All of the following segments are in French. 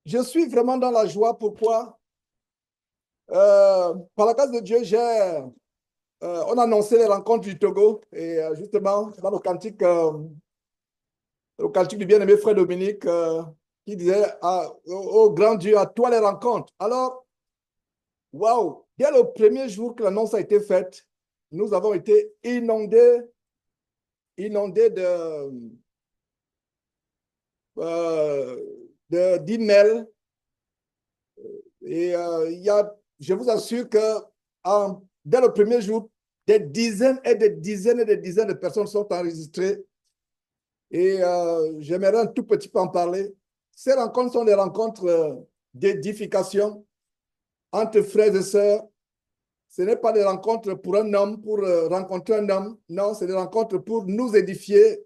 Je suis vraiment dans la joie. Pourquoi? Par la grâce de Dieu, on a annoncé les rencontres du Togo et justement, dans le cantique du bien-aimé frère Dominique, qui disait au grand Dieu, à toi les rencontres. Alors, waouh, dès le premier jour que l'annonce a été faite, nous avons été inondés d'emails. Et je vous assure que dès le premier jour, des dizaines et des dizaines et des dizaines de personnes sont enregistrées. Et j'aimerais un tout petit peu en parler. Ces rencontres sont des rencontres d'édification entre frères et sœurs. Ce n'est pas des rencontres pour un homme, pour rencontrer un homme. Non, c'est des rencontres pour nous édifier,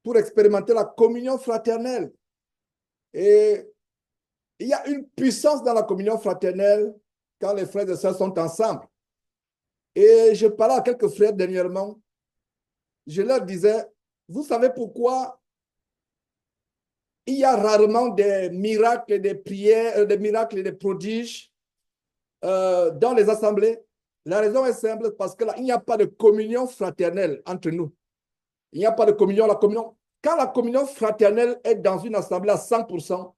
pour expérimenter la communion fraternelle. Et il y a une puissance dans la communion fraternelle quand les frères et sœurs sont ensemble. Et je parlais à quelques frères dernièrement. Je leur disais, vous savez pourquoi il y a rarement des miracles et des prières, des miracles et des prodiges dans les assemblées? La raison est simple, parce que là, il n'y a pas de communion fraternelle entre nous. Il n'y a pas de communion. Quand la communion fraternelle est dans une assemblée à 100%,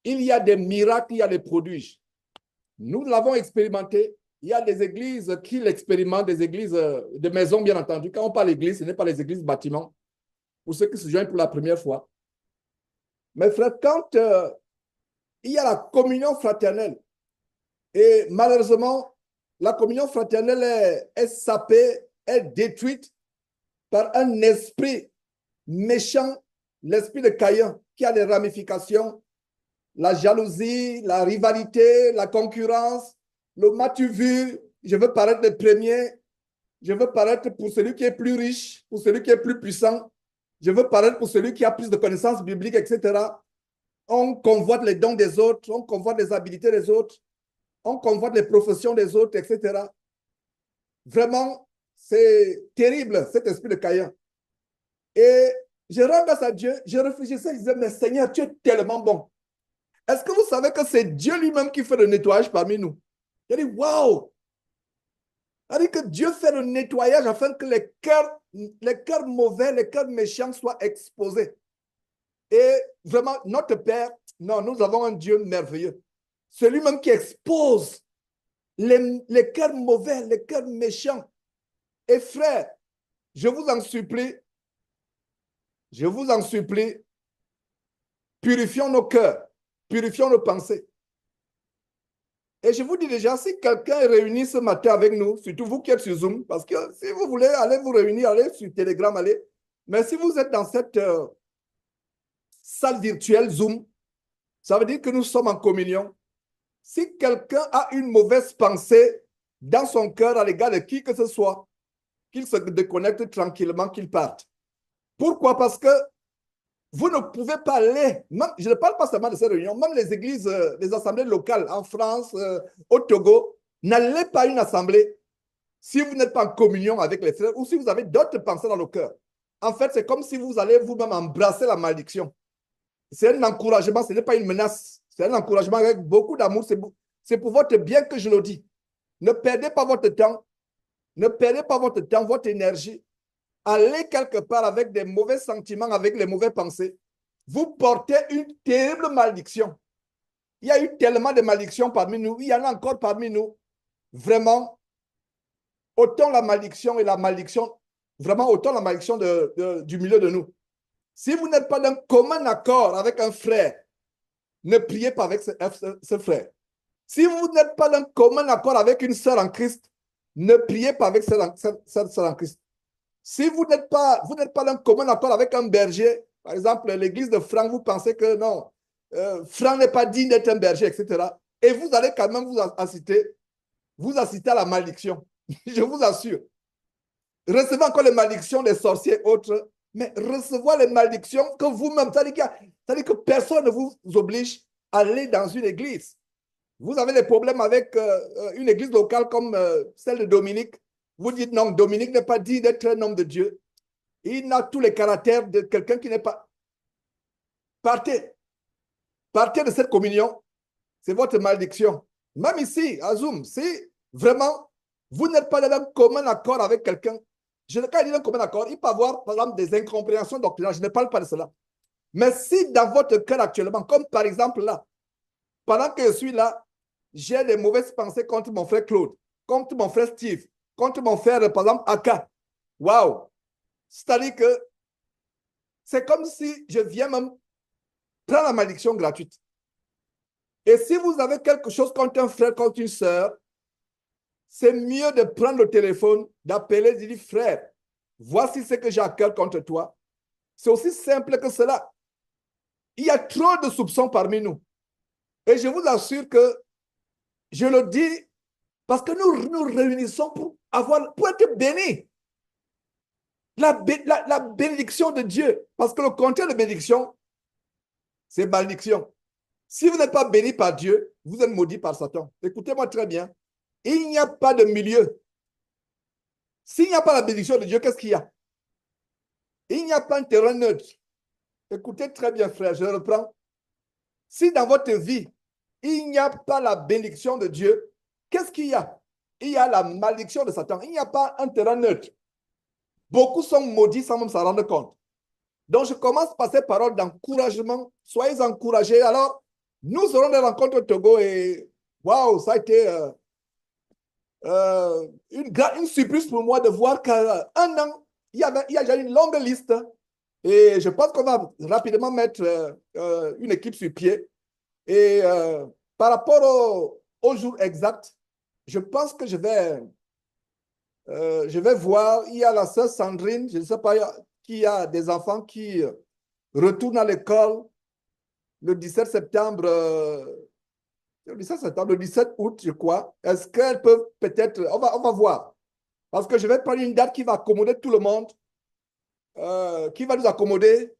il y a des miracles, il y a des prodiges. Nous l'avons expérimenté. Il y a des églises qui l'expérimentent, des églises de maison, bien entendu. Quand on parle d'église, ce n'est pas les églises bâtiments, pour ceux qui se joignent pour la première fois. Mais frère, quand il y a la communion fraternelle, et malheureusement, la communion fraternelle est sapée, est détruite par un esprit méchant, l'esprit de Caïn, qui a des ramifications, la jalousie, la rivalité, la concurrence, le m'as-tu vu, je veux paraître le premier, je veux paraître pour celui qui est plus riche, pour celui qui est plus puissant, je veux paraître pour celui qui a plus de connaissances bibliques, etc. On convoite les dons des autres, on convoite les habilités des autres, on convoite les professions des autres, etc. Vraiment, c'est terrible, cet esprit de Caïn. Et je rends grâce à Dieu, je réfléchissais, je disais, mais Seigneur, tu es tellement bon. Est-ce que vous savez que c'est Dieu lui-même qui fait le nettoyage parmi nous? Il dit, waouh! Il dit que Dieu fait le nettoyage afin que les cœurs mauvais, les cœurs méchants soient exposés. Et vraiment, notre Père, non, nous avons un Dieu merveilleux. Celui-même qui expose les cœurs mauvais, les cœurs méchants. Et frère, je vous en supplie, purifions nos cœurs, purifions nos pensées. Et je vous dis déjà, si quelqu'un est réuni ce matin avec nous, surtout vous qui êtes sur Zoom, parce que si vous voulez aller vous réunir, allez sur Telegram, allez. Mais si vous êtes dans cette salle virtuelle Zoom, ça veut dire que nous sommes en communion. Si quelqu'un a une mauvaise pensée dans son cœur à l'égard de qui que ce soit, qu'il se déconnecte tranquillement, qu'il parte. Pourquoi? Parce que vous ne pouvez pas aller, même, je ne parle pas seulement de ces réunions, même les églises, les assemblées locales en France, au Togo, n'allez pas à une assemblée si vous n'êtes pas en communion avec les frères ou si vous avez d'autres pensées dans le cœur. En fait, c'est comme si vous allez vous-même embrasser la malédiction. C'est un encouragement, ce n'est pas une menace. C'est un encouragement avec beaucoup d'amour. C'est pour votre bien que je le dis. Ne perdez pas votre temps. Ne perdez pas votre temps, votre énergie. Allez quelque part avec des mauvais sentiments, avec les mauvaises pensées. Vous portez une terrible malédiction. Il y a eu tellement de malédictions parmi nous. Il y en a encore parmi nous. Vraiment, autant la malédiction et la malédiction, vraiment autant la malédiction du milieu de nous. Si vous n'êtes pas d'un commun accord avec un frère, ne priez pas avec ce frère. Si vous n'êtes pas d'un commun accord avec une sœur en Christ, ne priez pas avec cette sœur en Christ. Si vous n'êtes pas d'un commun accord avec un berger, par exemple, l'église de Franck, vous pensez que non, Franck n'est pas digne d'être un berger, etc. Et vous allez quand même vous assister à la malédiction. Je vous assure. Recevez encore les malédictions des sorciers et autres, mais recevoir les malédictions que vous-même, c'est-à-dire que personne ne vous oblige à aller dans une église. Vous avez des problèmes avec une église locale comme celle de Dominique. Vous dites non, Dominique n'est pas dit d'être un homme de Dieu. Il n'a tous les caractères de quelqu'un qui n'est pas. Partez. Partez de cette communion. c'est votre malédiction. Même ici, à Zoom, si vraiment vous n'êtes pas dans un commun accord avec quelqu'un, je ne pas dire un commun accord, il peut y avoir, par exemple, des incompréhensions doctrinales. Je ne parle pas de cela. Mais si dans votre cœur actuellement, comme par exemple là, pendant que je suis là, j'ai des mauvaises pensées contre mon frère Claude, contre mon frère Steve, contre mon frère, par exemple, Aka. Waouh! C'est-à-dire que c'est comme si je viens même prendre la malédiction gratuite. Et si vous avez quelque chose contre un frère, contre une sœur, c'est mieux de prendre le téléphone, d'appeler et de dire, frère, voici ce que j'ai à cœur contre toi. C'est aussi simple que cela. Il y a trop de soupçons parmi nous. Et je vous assure que je le dis parce que nous nous réunissons pour être bénis. La bénédiction de Dieu. Parce que le contraire de bénédiction, c'est malédiction. Si vous n'êtes pas béni par Dieu, vous êtes maudit par Satan. Écoutez-moi très bien. Il n'y a pas de milieu. S'il n'y a pas la bénédiction de Dieu, qu'est-ce qu'il y a? Il n'y a pas un terrain neutre. Écoutez très bien, frère, je reprends. Si dans votre vie, il n'y a pas la bénédiction de Dieu, qu'est-ce qu'il y a? Il y a la malédiction de Satan. Il n'y a pas un terrain neutre. Beaucoup sont maudits sans même s'en rendre compte. Donc, je commence par ces paroles d'encouragement. Soyez encouragés. Alors, nous aurons des rencontres au Togo et waouh, ça a été une surprise pour moi de voir qu'un an, il y a déjà une longue liste et je pense qu'on va rapidement mettre une équipe sur pied. Et par rapport au jour exact, je pense que je vais voir, il y a la sœur Sandrine, je ne sais pas, qui a des enfants qui retournent à l'école le 17 septembre, le 17 août, je crois. Est-ce qu'elles peuvent peut-être, on va voir. Parce que je vais prendre une date qui va accommoder tout le monde, qui va nous accommoder,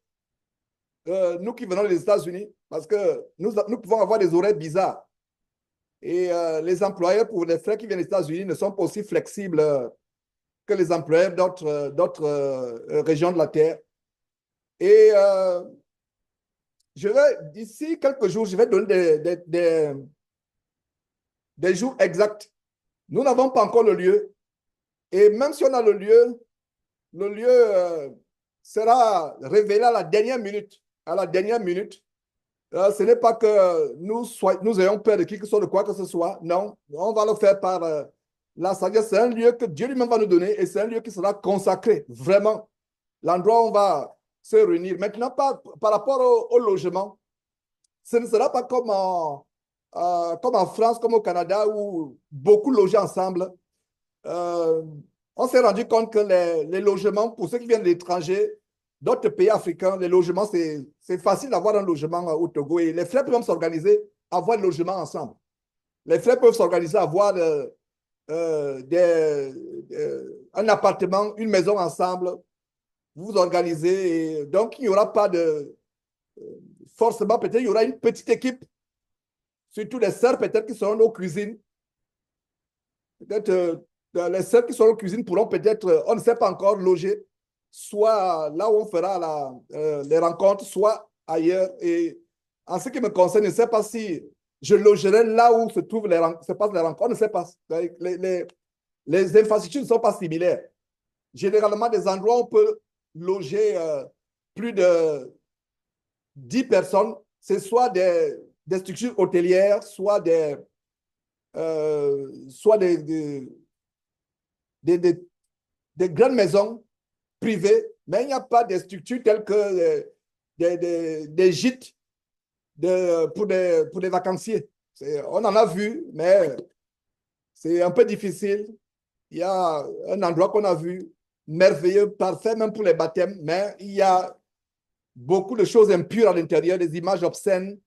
nous qui venons des États-Unis, parce que nous pouvons avoir des horaires bizarres. Et les employeurs pour les frères qui viennent des États-Unis ne sont pas aussi flexibles que les employeurs d'autres régions de la Terre. Et d'ici quelques jours, je vais donner des jours exacts. Nous n'avons pas encore le lieu. Et même si on a le lieu sera révélé à la dernière minute. À la dernière minute. Ce n'est pas que nous ayons peur de qui que ce soit, de quoi que ce soit. Non, on va le faire par la sagesse. C'est un lieu que Dieu lui-même va nous donner et c'est un lieu qui sera consacré, vraiment. L'endroit où on va se réunir. Maintenant, par rapport au logement, ce ne sera pas comme en France, comme au Canada, où beaucoup logeaient ensemble. On s'est rendu compte que les logements, pour ceux qui viennent de l'étranger, d'autres pays africains, les logements, c'est facile d'avoir un logement au Togo. Et les frères peuvent s'organiser, avoir un logement ensemble. Les frères peuvent s'organiser, avoir un appartement, une maison ensemble. Vous vous organisez. Et donc, il n'y aura pas de... forcément, peut-être, il y aura une petite équipe, surtout les sœurs, peut-être, qui seront aux cuisines. Peut-être les sœurs qui seront aux cuisines pourront peut-être, on ne sait pas encore, loger, soit là où on fera les rencontres, soit ailleurs. Et en ce qui me concerne, je ne sais pas si je logerai là où se passent les rencontres. On ne sait pas. Les infrastructures ne sont pas similaires. Généralement, des endroits où on peut loger plus de 10 personnes, c'est soit des structures hôtelières, soit des grandes maisons privées, mais il n'y a pas de structures telles que des gîtes pour des vacanciers. On en a vu, mais c'est un peu difficile. Il y a un endroit qu'on a vu, merveilleux, parfait même pour les baptêmes, mais il y a beaucoup de choses impures à l'intérieur, des images obscènes,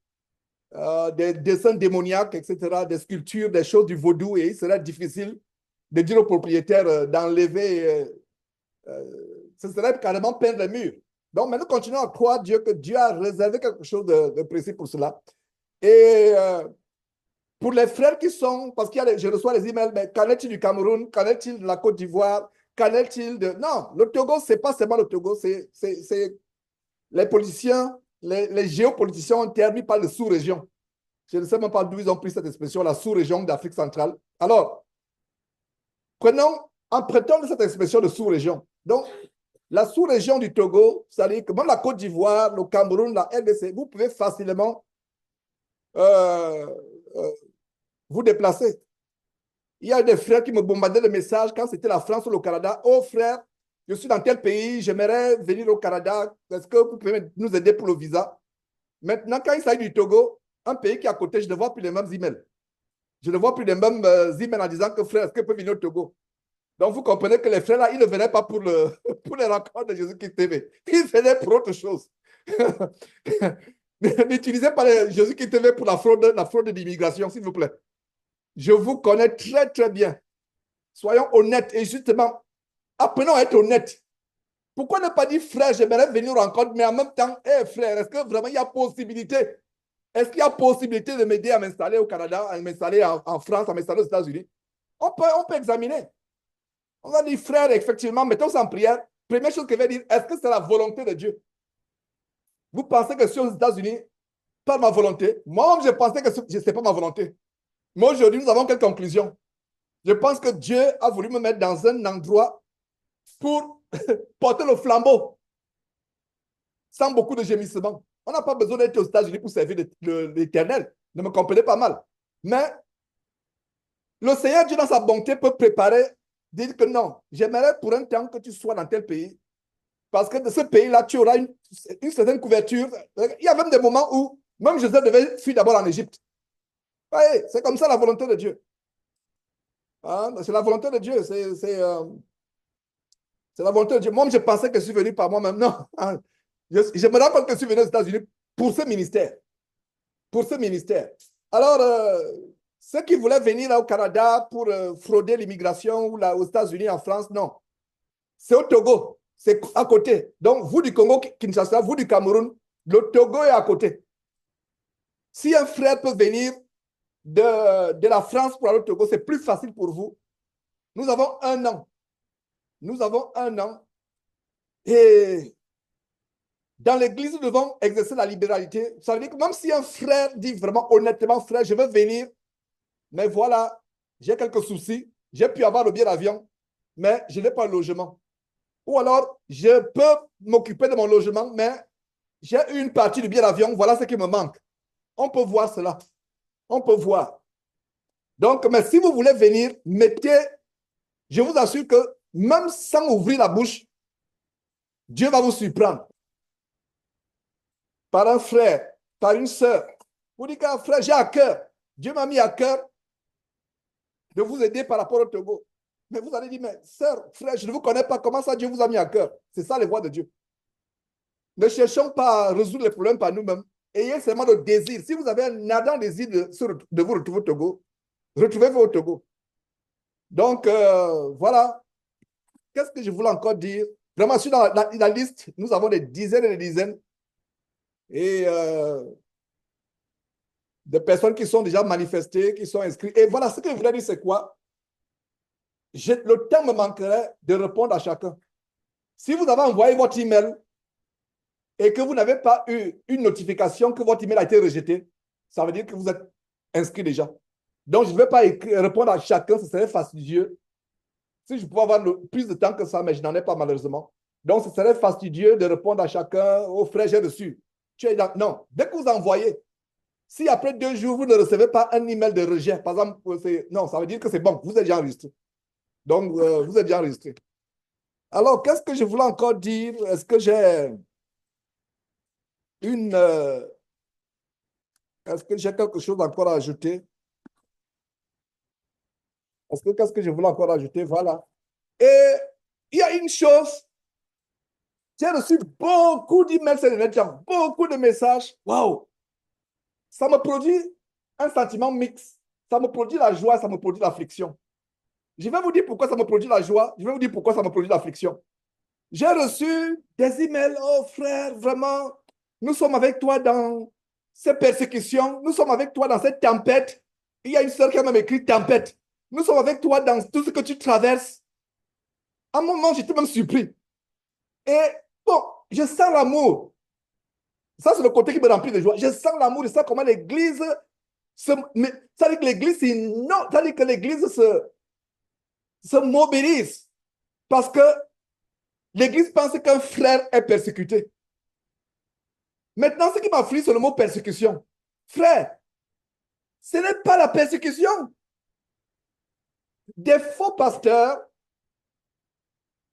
des dessins démoniaques, etc., des sculptures, des choses du vaudou, et il serait difficile de dire au propriétaire d'enlever, ce serait carrément peindre les murs. Donc, maintenant, continuons à croire Dieu, que Dieu a réservé quelque chose de précis pour cela. Et pour les frères qui sont, parce que je reçois les emails, mais qu'en est-il du Cameroun, qu'en est-il de la Côte d'Ivoire, qu'en est-il de... Non, le Togo, ce n'est pas seulement le Togo, c'est les politiciens, les géopoliticiens ont terminé par les sous-régions. Je ne sais même pas d'où ils ont pris cette expression, la sous-région d'Afrique centrale. Alors, empruntons de cette expression de sous-région. Donc, la sous-région du Togo, c'est-à-dire que même la Côte d'Ivoire, le Cameroun, la RDC, vous pouvez facilement euh, euh, vous déplacer. Il y a des frères qui me bombardaient de messages quand c'était la France ou le Canada. Oh frère, je suis dans tel pays, j'aimerais venir au Canada. Est-ce que vous pouvez nous aider pour le visa? Maintenant, quand il s'agit du Togo, un pays qui est à côté, je ne vois plus les mêmes emails. Je ne vois plus les mêmes emails en disant que frère, est-ce que peut venir au Togo? Donc, vous comprenez que les frères là, ils ne venaient pas pour, pour les rencontres de Jésus-Christ TV. Ils venaient pour autre chose. N'utilisez pas Jésus-Christ TV pour la fraude d'immigration, s'il vous plaît. Je vous connais très, très bien. Soyons honnêtes et justement, apprenons à être honnêtes. Pourquoi ne pas dire, frère, j'aimerais venir aux rencontres, mais en même temps, hey, frère, est-ce que vraiment il y a possibilité? Est-ce qu'il y a possibilité de m'aider à m'installer au Canada, à m'installer en France, à m'installer aux États-Unis? On peut examiner. On va dire, frère, effectivement, mettons ça en prière. Première chose que je vais dire, est-ce que c'est la volonté de Dieu? Vous pensez que je suis aux États-Unis par ma volonté? Moi-même, je pensais que ce n'était pas ma volonté. Mais aujourd'hui, nous avons quelle conclusion? Je pense que Dieu a voulu me mettre dans un endroit pour porter le flambeau sans beaucoup de gémissements. On n'a pas besoin d'être aux États-Unis pour servir l'Éternel. Ne me comprenez pas mal. Mais le Seigneur Dieu, dans sa bonté, peut préparer, dire que non, j'aimerais pour un temps que tu sois dans tel pays. Parce que de ce pays-là, tu auras une certaine couverture. Il y a même des moments où même Joseph devait fuir d'abord en Égypte. Ouais, c'est comme ça la volonté de Dieu. Hein? C'est la volonté de Dieu. C'est la volonté de Dieu. Moi, je pensais que je suis venu par moi-même. Non. Je me rends compte que je suis venu aux États-Unis pour ce ministère. Pour ce ministère. Alors, ceux qui voulaient venir au Canada pour frauder l'immigration ou aux États-Unis, en France, non. C'est au Togo. C'est à côté. Donc, vous du Congo, Kinshasa, vous du Cameroun, le Togo est à côté. Si un frère peut venir de la France pour aller au Togo, c'est plus facile pour vous. Nous avons 1 an. Nous avons 1 an. Et dans l'église, nous devons exercer la libéralité. Ça veut dire que même si un frère dit vraiment honnêtement, frère, je veux venir, mais voilà, j'ai quelques soucis, j'ai pu avoir le billet d'avion, mais je n'ai pas le logement. Ou alors, je peux m'occuper de mon logement, mais j'ai une partie du billet d'avion, voilà ce qui me manque. On peut voir cela. On peut voir. Donc, mais si vous voulez venir, mettez, je vous assure que même sans ouvrir la bouche, Dieu va vous surprendre. Par un frère, par une sœur. Vous dites qu'un frère, j'ai à cœur. Dieu m'a mis à cœur de vous aider par rapport au Togo. Mais vous allez dire, mais sœur, frère, je ne vous connais pas. Comment ça Dieu vous a mis à cœur? C'est ça les voies de Dieu. Ne cherchons pas à résoudre les problèmes par nous-mêmes. Ayez seulement le désir. Si vous avez un ardent désir de vous retrouver au Togo, retrouvez-vous au Togo. Donc, voilà. Qu'est-ce que je voulais encore dire? Vraiment, sur la liste, nous avons des dizaines et des dizaines. Et de personnes qui sont déjà manifestées, qui sont inscrites. Et voilà, ce que je voulais dire, c'est quoi? Le temps me manquerait de répondre à chacun. Si vous avez envoyé votre email et que vous n'avez pas eu une notification que votre email a été rejeté, ça veut dire que vous êtes inscrit déjà. Donc, je ne vais pas répondre à chacun, ce serait fastidieux. Si je pouvais avoir plus de temps que ça, mais je n'en ai pas malheureusement. Donc, ce serait fastidieux de répondre à chacun, au frère, j'ai reçu. Non, dès que vous envoyez, si après 2 jours, vous ne recevez pas un email de rejet, par exemple, non, ça veut dire que c'est bon, vous êtes déjà enregistré. Donc, vous êtes déjà enregistré. Alors, qu'est-ce que je voulais encore dire? Est-ce que j'ai une... est-ce que j'ai quelque chose encore à ajouter? Qu'est-ce que je voulais encore ajouter? Voilà. Et il y a une chose, j'ai reçu beaucoup d'emails ces derniers temps, beaucoup de messages. Waouh! Ça me produit un sentiment mixte. Ça me produit la joie, ça me produit l'affliction. Je vais vous dire pourquoi ça me produit la joie. Je vais vous dire pourquoi ça me produit l'affliction. J'ai reçu des emails. Oh frère, vraiment, nous sommes avec toi dans ces persécutions. Nous sommes avec toi dans cette tempête. Il y a une sœur qui a même écrit tempête. Nous sommes avec toi dans tout ce que tu traverses. À un moment, j'étais même surpris. Et bon, je sens l'amour. Ça, c'est le côté qui me remplit de joie. Je sens l'amour, je sens comment l'Église Mais ça veut dire que l'Église, non, ça veut dire que l'Église se mobilise parce que l'Église pense qu'un frère est persécuté. Maintenant, ce qui m'afflige, c'est le mot persécution. Frère, ce n'est pas la persécution. Des faux pasteurs,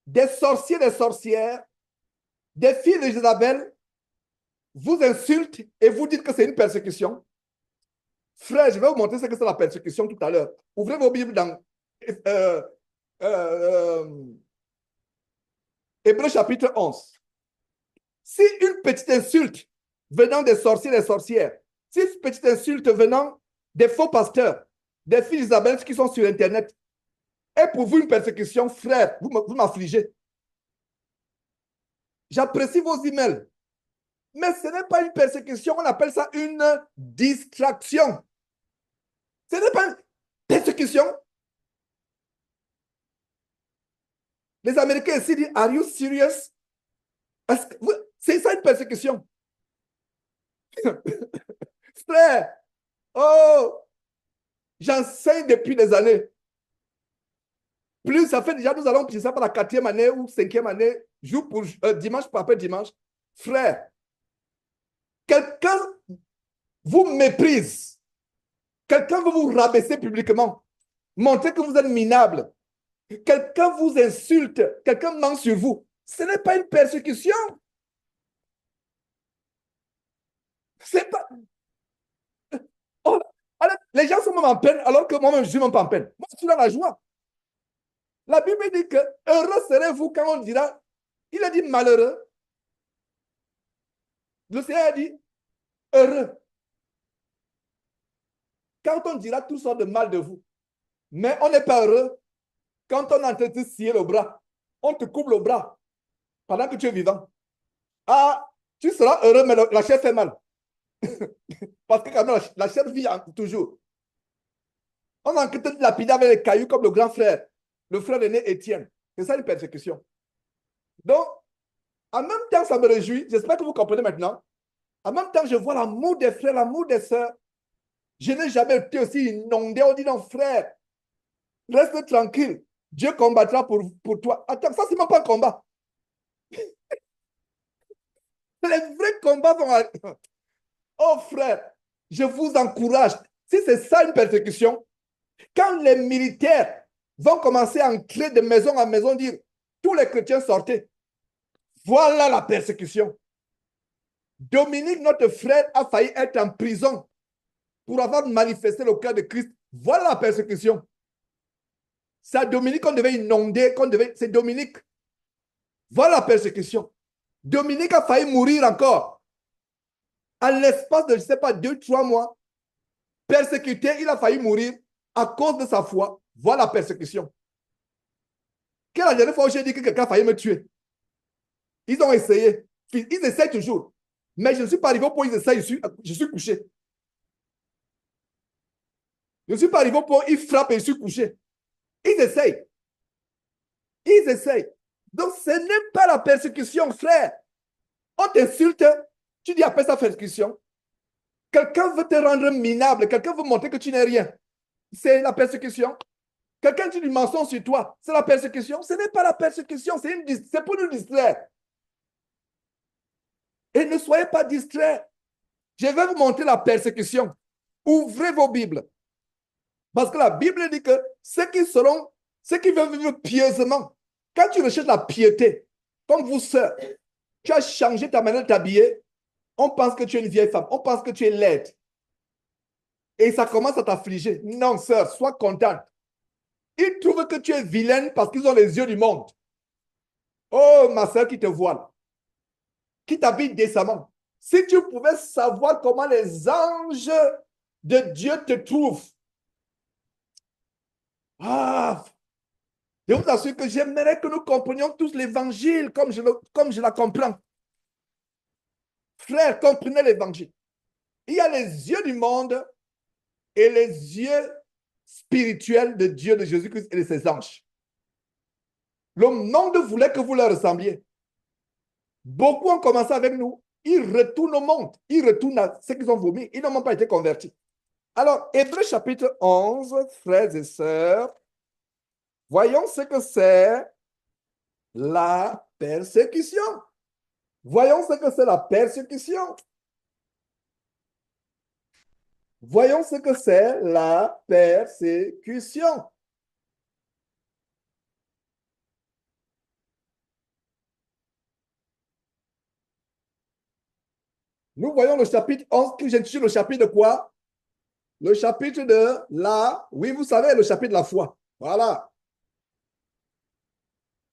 des sorciers, des sorcières, des filles de Jézabel vous insultent et vous dites que c'est une persécution. Frère, je vais vous montrer ce que c'est la persécution tout à l'heure. Ouvrez vos Bibles dans Hébreux chapitre 11. Si une petite insulte venant des sorciers et des sorcières, si une petite insulte venant des faux pasteurs, des filles d'Isabelle qui sont sur Internet, est pour vous une persécution, frère, vous m'affligez. J'apprécie vos emails. Mais ce n'est pas une persécution, on appelle ça une distraction. Ce n'est pas une persécution. Les Américains ici disent, are you serious? C'est ça une persécution. Frère, oh, j'enseigne depuis des années. Plus ça fait déjà, nous allons, je ne sais pas, la 4e année ou 5e année, jour pour dimanche après dimanche. Frère, quelqu'un vous méprise. Quelqu'un veut vous rabaisser publiquement. Montrer que vous êtes minable. Quelqu'un vous insulte. Quelqu'un ment sur vous. Ce n'est pas une persécution. C'est pas... Oh, alors, les gens sont même en peine alors que moi-même, je suis même pas en peine. Moi, je suis dans la joie. La Bible dit que heureux serez-vous quand on dira, il a dit malheureux. Le Seigneur a dit heureux. Quand on dira tout sortes de mal de vous. Mais on n'est pas heureux quand on est en train de te scier le bras. On te coupe le bras pendant que tu es vivant. Ah, tu seras heureux, mais la chair fait mal. Parce que quand même, la chair vit toujours. On a en train de lapider avec les cailloux comme le grand frère, le frère aîné Étienne. C'est ça une persécution. Donc, en même temps, ça me réjouit. J'espère que vous comprenez maintenant. En même temps, je vois l'amour des frères, l'amour des sœurs. Je n'ai jamais été aussi inondé. On dit non, frère, reste tranquille. Dieu combattra pour toi. Attends, ça, c'est même pas un combat. Les vrais combats vont arriver. Oh, frère, je vous encourage. Si c'est ça une persécution, quand les militaires vont commencer à entrer de maison en maison, dire tous les chrétiens sortez. Voilà la persécution. Dominique, notre frère, a failli être en prison pour avoir manifesté le cœur de Christ. Voilà la persécution. C'est à Dominique qu'on devait inonder, c'est Dominique. Voilà la persécution. Dominique a failli mourir encore. En l'espace de, je ne sais pas, 2-3 mois, persécuté, il a failli mourir à cause de sa foi. Voilà la persécution. Quelle est la dernière fois où j'ai dit que quelqu'un a failli me tuer? Ils ont essayé. Ils essayent toujours. Mais je ne suis pas arrivé au point où ils essayent, je suis couché. Je ne suis pas arrivé au point où ils frappent et je suis couché. Ils essayent. Ils essayent. Donc, ce n'est pas la persécution, frère. On t'insulte, tu dis après ça persécution. Quelqu'un veut te rendre minable, quelqu'un veut montrer que tu n'es rien. C'est la persécution. Quelqu'un dit du mensonge sur toi, c'est la persécution. Ce n'est pas la persécution, c'est pour nous distraire. Et ne soyez pas distraits. Je vais vous montrer la persécution. Ouvrez vos Bibles. Parce que la Bible dit que ceux qui veulent vivre pieusement, quand tu recherches la piété, comme vous, sœurs, tu as changé ta manière de t'habiller, on pense que tu es une vieille femme, on pense que tu es laide. Et ça commence à t'affliger. Non, sœur, sois contente. Ils trouvent que tu es vilaine parce qu'ils ont les yeux du monde. Oh, ma sœur qui te voile, qui t'habille décemment. Si tu pouvais savoir comment les anges de Dieu te trouvent. Ah, je vous assure que j'aimerais que nous comprenions tous l'évangile comme je la comprends. Frère, comprenez l'évangile. Il y a les yeux du monde et les yeux spirituels de Dieu, de Jésus-Christ et de ses anges. Le monde voulait que vous leur ressembliez. Beaucoup ont commencé avec nous. Ils retournent au monde. Ils retournent à ce qu'ils ont vomi. Ils n'ont même pas été convertis. Alors, Hébreux chapitre 11, frères et sœurs, voyons ce que c'est la persécution. Voyons ce que c'est la persécution. Voyons ce que c'est la persécution. Nous voyons le chapitre 11 que j'intitule le chapitre de quoi? Le chapitre de la... Oui, vous savez, le chapitre de la foi. Voilà.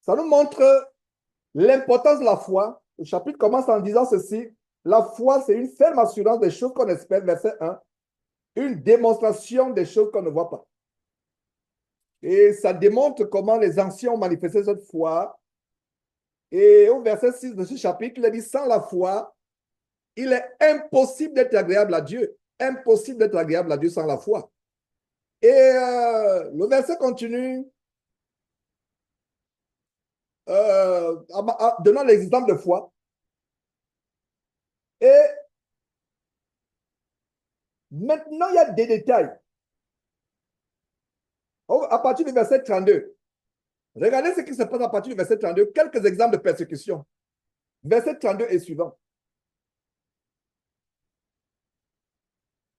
Ça nous montre l'importance de la foi. Le chapitre commence en disant ceci. La foi, c'est une ferme assurance des choses qu'on espère, verset 1. Une démonstration des choses qu'on ne voit pas. Et ça démontre comment les anciens ont manifesté cette foi. Et au verset 6 de ce chapitre, il a dit, sans la foi, il est impossible d'être agréable à Dieu. Impossible d'être agréable à Dieu sans la foi. Et le verset continue, donnant l'exemple de foi. Et maintenant, il y a des détails. À partir du verset 32, regardez ce qui se passe à partir du verset 32, quelques exemples de persécution. Verset 32 et suivant.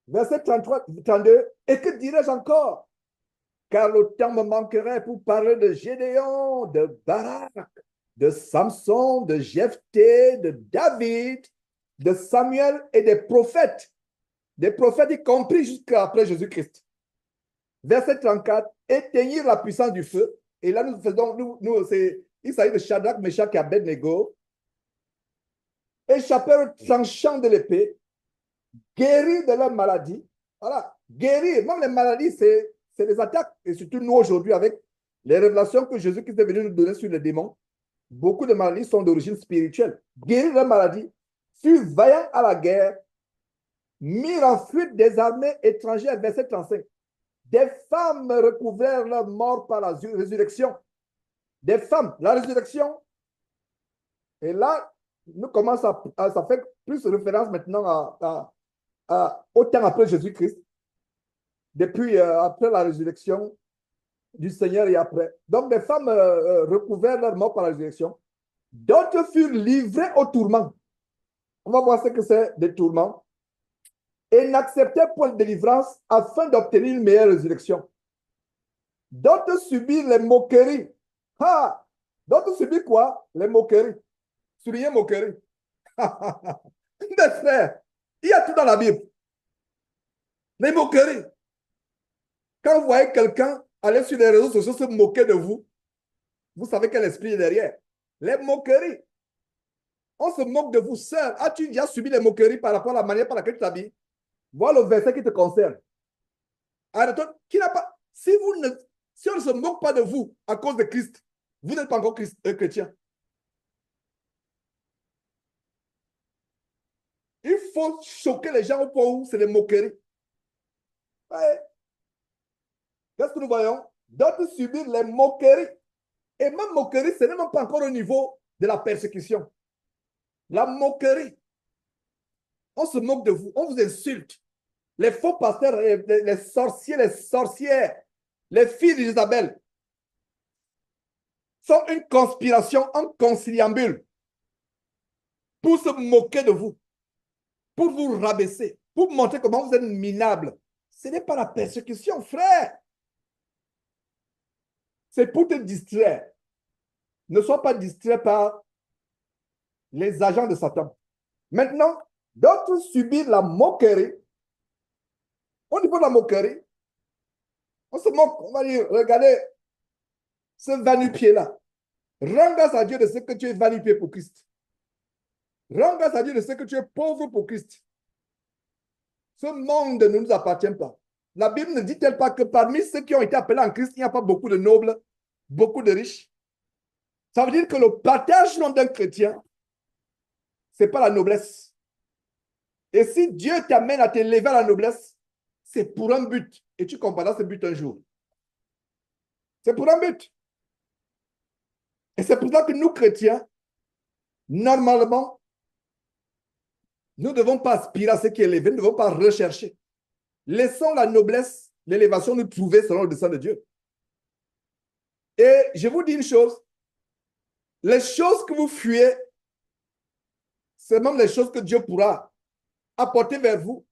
Verset 33, 32, et que dirais-je encore? Car le temps me manquerait pour parler de Gédéon, de Barak, de Samson, de Jephthé, de David, de Samuel et des prophètes y compris jusqu'après Jésus-Christ. Verset 34, éteignir la puissance du feu. Et là, nous faisons, il s'agit de Shadrach, Meshach et Abednego. Échapper au tranchant de l'épée, guérir de leur maladie. Voilà, guérir. Même les maladies, c'est des attaques. Et surtout nous aujourd'hui, avec les révélations que Jésus-Christ est venu nous donner sur les démons, beaucoup de maladies sont d'origine spirituelle. Guérir de leur maladie, fut vaillant à la guerre, mis en fuite des armées étrangères, verset 35. Des femmes recouvrèrent leur mort par la résurrection. Des femmes, la résurrection. Et là, nous commençons ça fait plus référence maintenant au temps après Jésus-Christ, depuis après la résurrection du Seigneur et après. Donc, des femmes recouvrèrent leur mort par la résurrection. D'autres furent livrés au tourment. On va voir ce que c'est des tourments. Et n'acceptaient point de délivrance afin d'obtenir une meilleure résurrection. D'autres subirent les moqueries. Ah! D'autres subirent quoi? Les moqueries. Soulignez moquerie. Mes frères, il y a tout dans la Bible. Les moqueries. Quand vous voyez quelqu'un aller sur les réseaux sociaux se moquer de vous, vous savez quel esprit est derrière. Les moqueries. On se moque de vous, sœur. As-tu déjà subi les moqueries par rapport à la manière par laquelle tu t'habilles? Voilà le verset qui te concerne. Arrête-toi, qui n'a pas. Si on ne se moque pas de vous à cause de Christ, vous n'êtes pas encore chrétien. Il faut choquer les gens au point où c'est les moqueries. Ouais. Qu'est-ce que nous voyons? D'autres subissent les moqueries. Et même moquerie, ce n'est même pas encore au niveau de la persécution. La moquerie. On se moque de vous, on vous insulte. Les faux pasteurs, les sorciers, les sorcières, les filles d'Isabelle sont une conspiration en conciliambule pour se moquer de vous, pour vous rabaisser, pour montrer comment vous êtes minable. Ce n'est pas la persécution, frère. C'est pour te distraire. Ne sois pas distrait par les agents de Satan. Maintenant, d'autres subissent la moquerie. Au niveau de la moquerie, on se moque, on va dire, regardez ce va-nu-pied-là. Rends grâce à Dieu de ce que tu es va-nu-pied pour Christ. Rends grâce à Dieu de ce que tu es pauvre pour Christ. Ce monde ne nous appartient pas. La Bible ne dit-elle pas que parmi ceux qui ont été appelés en Christ, il n'y a pas beaucoup de nobles, beaucoup de riches? Ça veut dire que le partage d'un chrétien, ce n'est pas la noblesse. Et si Dieu t'amène à t'élever à la noblesse, c'est pour un but. Et tu comprendras ce but un jour. C'est pour un but. Et c'est pour ça que nous, chrétiens, normalement, nous ne devons pas aspirer à ce qui est élevé, nous ne devons pas rechercher. Laissons la noblesse, l'élévation nous trouver selon le dessein de Dieu. Et je vous dis une chose, les choses que vous fuyez, c'est même les choses que Dieu pourra apporter vers vous,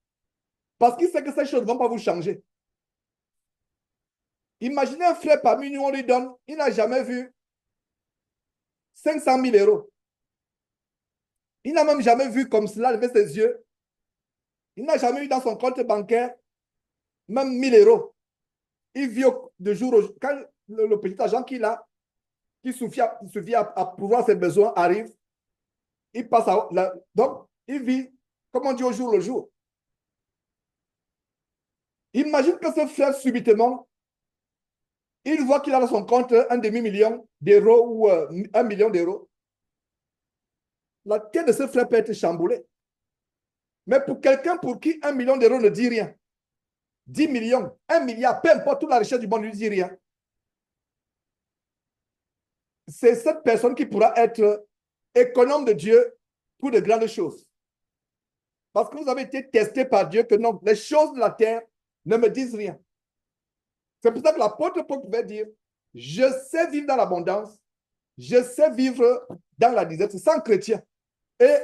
parce qu'il sait que ces choses ne vont pas vous changer. Imaginez un frère parmi nous, on lui donne, il n'a jamais vu 500 000 euros. Il n'a même jamais vu comme cela lever ses yeux. Il n'a jamais eu dans son compte bancaire même 1 000 euros. Il vit de jour au jour. Quand le petit agent qu'il a, qui suffit à pouvoir ses besoins, arrive, il passe à donc, il vit, comme on dit, au jour le jour. Imagine que ce frère, subitement, il voit qu'il a dans son compte un demi-million d'euros ou 1 million d'euros. La tête de ce frère peut être chamboulée. Mais pour quelqu'un pour qui 1 million d'euros ne dit rien, 10 millions, 1 milliard, peu importe, toute la richesse du monde ne lui dit rien. C'est cette personne qui pourra être économe de Dieu pour de grandes choses. Parce que vous avez été testé par Dieu que non, les choses de la terre ne me disent rien. C'est pour ça que l'apôtre Paul pouvait dire, je sais vivre dans l'abondance, je sais vivre dans la disette, sans chrétien. Et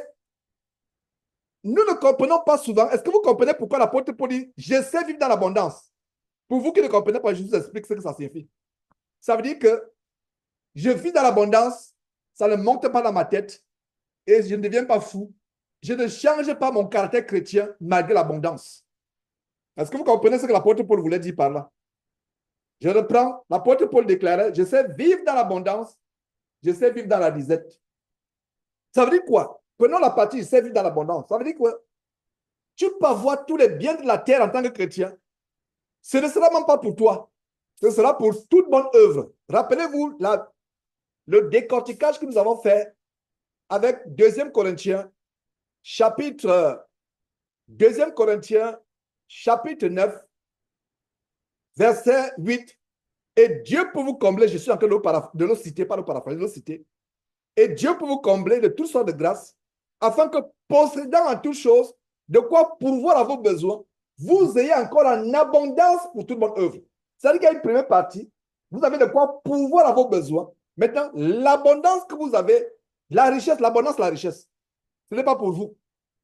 nous ne comprenons pas souvent. Est-ce que vous comprenez pourquoi l'apôtre Paul dit, je sais vivre dans l'abondance? Pour vous qui ne comprenez pas, je vous explique ce que ça signifie. Ça veut dire que je vis dans l'abondance, ça ne monte pas dans ma tête et je ne deviens pas fou. Je ne change pas mon caractère chrétien malgré l'abondance. Est-ce que vous comprenez ce que l'apôtre Paul voulait dire par là? Je reprends, l'apôtre Paul déclarait, je sais vivre dans l'abondance, je sais vivre dans la disette. Ça veut dire quoi? Prenons la partie, je sais vivre dans l'abondance. Ça veut dire quoi? Tu peux avoir tous les biens de la terre en tant que chrétien. Ce ne sera même pas pour toi. Ce sera pour toute bonne œuvre. Rappelez-vous le décortiquage que nous avons fait avec 2 Corinthiens, chapitre 9, verset 8. Et Dieu peut vous combler, je suis en train de le citer, pas le paraphraser, de le citer. Et Dieu peut vous combler de toutes sortes de grâces, afin que, possédant en toutes choses, de quoi pourvoir à vos besoins, vous ayez encore en abondance pour toute bonne œuvre. C'est-à-dire qu'il y a une première partie, vous avez de quoi pourvoir à vos besoins. Maintenant, l'abondance que vous avez, la richesse, l'abondance, la richesse, ce n'est pas pour vous.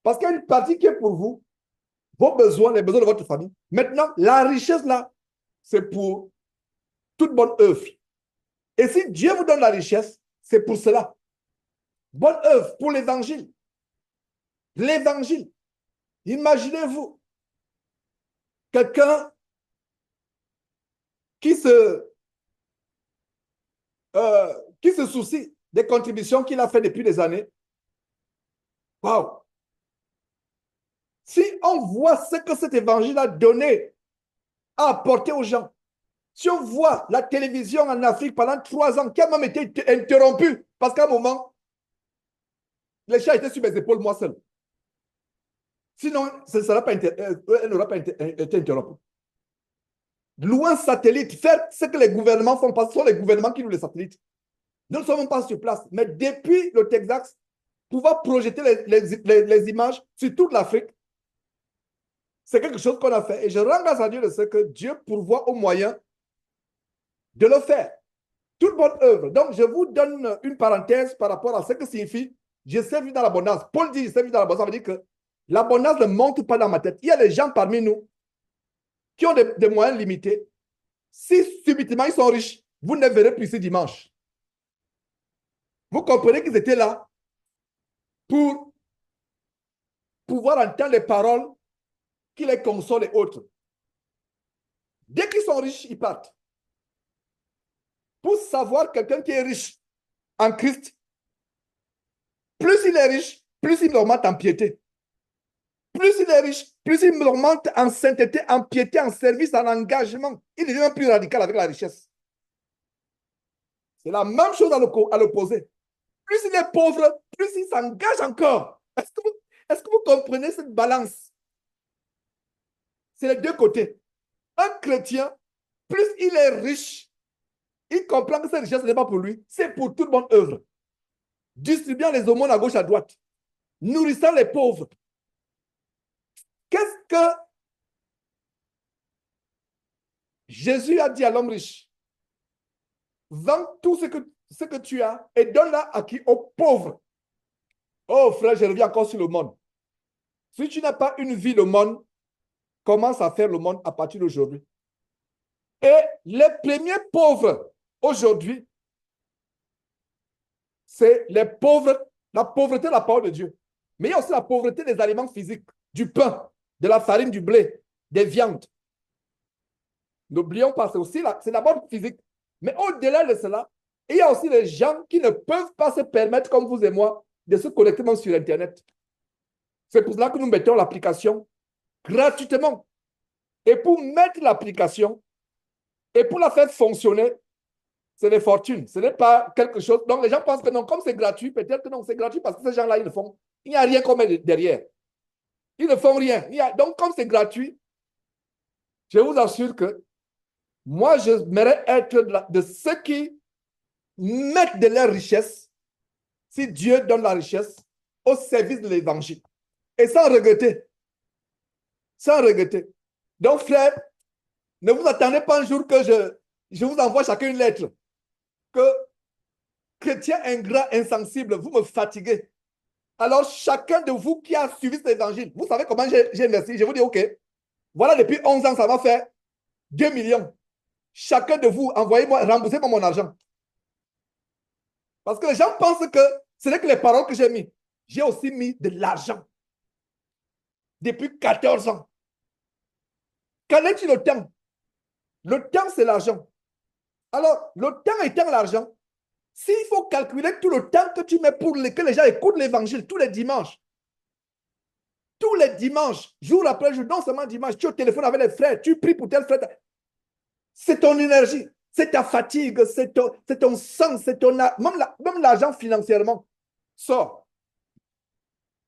Parce qu'il y a une partie qui est pour vous, vos besoins, les besoins de votre famille. Maintenant, la richesse là, c'est pour toute bonne œuvre. Et si Dieu vous donne la richesse, c'est pour cela. Bonne œuvre pour l'évangile. L'évangile. Imaginez-vous quelqu'un qui se soucie des contributions qu'il a fait depuis des années. Waouh! Si on voit ce que cet évangile a donné, a apporté aux gens, si on voit la télévision en Afrique pendant 3 ans, qui a même été interrompue, parce qu'à un moment, les chats étaient sur mes épaules, moi seul. Sinon, elle n'aura pas été interrompue. Louer un satellite, faire ce que les gouvernements font, parce que ce sont les gouvernements qui louent les satellites. Nous ne sommes pas sur place. Mais depuis le Texas, pouvoir projeter les images sur toute l'Afrique, c'est quelque chose qu'on a fait. Et je rends grâce à Dieu de ce que Dieu pourvoit au moyen de le faire. Toute bonne œuvre. Donc, je vous donne une parenthèse par rapport à ce que signifie je sais vivre dans l'abondance. Paul dit je sais vivre dans l'abondance. Ça veut dire que l'abondance ne monte pas dans ma tête. Il y a des gens parmi nous qui ont des moyens limités. Si subitement ils sont riches, vous ne les verrez plus ce dimanche. Vous comprenez qu'ils étaient là pour pouvoir entendre les paroles qui les consolent et autres. Dès qu'ils sont riches, ils partent. Pour savoir quelqu'un qui est riche en Christ, plus il est riche, plus il augmente en piété. Plus il est riche, plus il augmente en sainteté, en piété, en service, en engagement. Il devient plus radical avec la richesse. C'est la même chose à l'opposé. Plus il est pauvre, plus il s'engage encore. Est-ce que vous comprenez cette balance? C'est les deux côtés. Un chrétien, plus il est riche, il comprend que cette richesse n'est pas pour lui, c'est pour toute bonne œuvre. Distribuant les aumônes à gauche, à droite, nourrissant les pauvres. Qu'est-ce que Jésus a dit à l'homme riche, vends tout ce que tu as et donne-la à qui? Aux pauvres. Oh frère, je reviens encore sur le monde. Si tu n'as pas une vie, le monde, commence à faire le monde à partir d'aujourd'hui. Et les premiers pauvres aujourd'hui, c'est les pauvres, la pauvreté de la parole de Dieu. Mais il y a aussi la pauvreté des aliments physiques, du pain, de la farine, du blé, des viandes. N'oublions pas, c'est d'abord physique. Mais au-delà de cela, il y a aussi les gens qui ne peuvent pas se permettre, comme vous et moi, de se connecter sur Internet. C'est pour cela que nous mettons l'application gratuitement. Et pour mettre l'application et pour la faire fonctionner, c'est des fortunes. Ce n'est pas quelque chose. Donc les gens pensent que non, comme c'est gratuit, peut-être que non, c'est gratuit parce que ces gens-là, ils le font. Il n'y a rien comme derrière. Ils ne font rien. Donc, comme c'est gratuit, je vous assure que moi, j'aimerais être de ceux qui mettent de leur richesse, si Dieu donne la richesse, au service de l'évangile. Et sans regretter. Sans regretter. Donc, frère, ne vous attendez pas un jour que je vous envoie chacun une lettre. Que chrétien ingrat, insensible, vous me fatiguez. Alors, chacun de vous qui a suivi cet évangile, vous savez comment j'ai investi. Je vous dis, OK, voilà, depuis 11 ans, ça va faire 2 millions. Chacun de vous, envoyez-moi, remboursez-moi mon argent. Parce que les gens pensent que ce n'est que les paroles que j'ai mis. J'ai aussi mis de l'argent. Depuis 14 ans. Qu'en est-il le temps? Le temps, c'est l'argent. Alors, le temps étant l'argent, s'il faut calculer tout le temps que tu mets pour que les gens écoutent l'évangile tous les dimanches, jour après jour, non seulement dimanche, tu es au téléphone avec les frères, tu pries pour tel frère. C'est ton énergie, c'est ta fatigue, c'est ton sang, c'est ton... Même l'argent financièrement sort.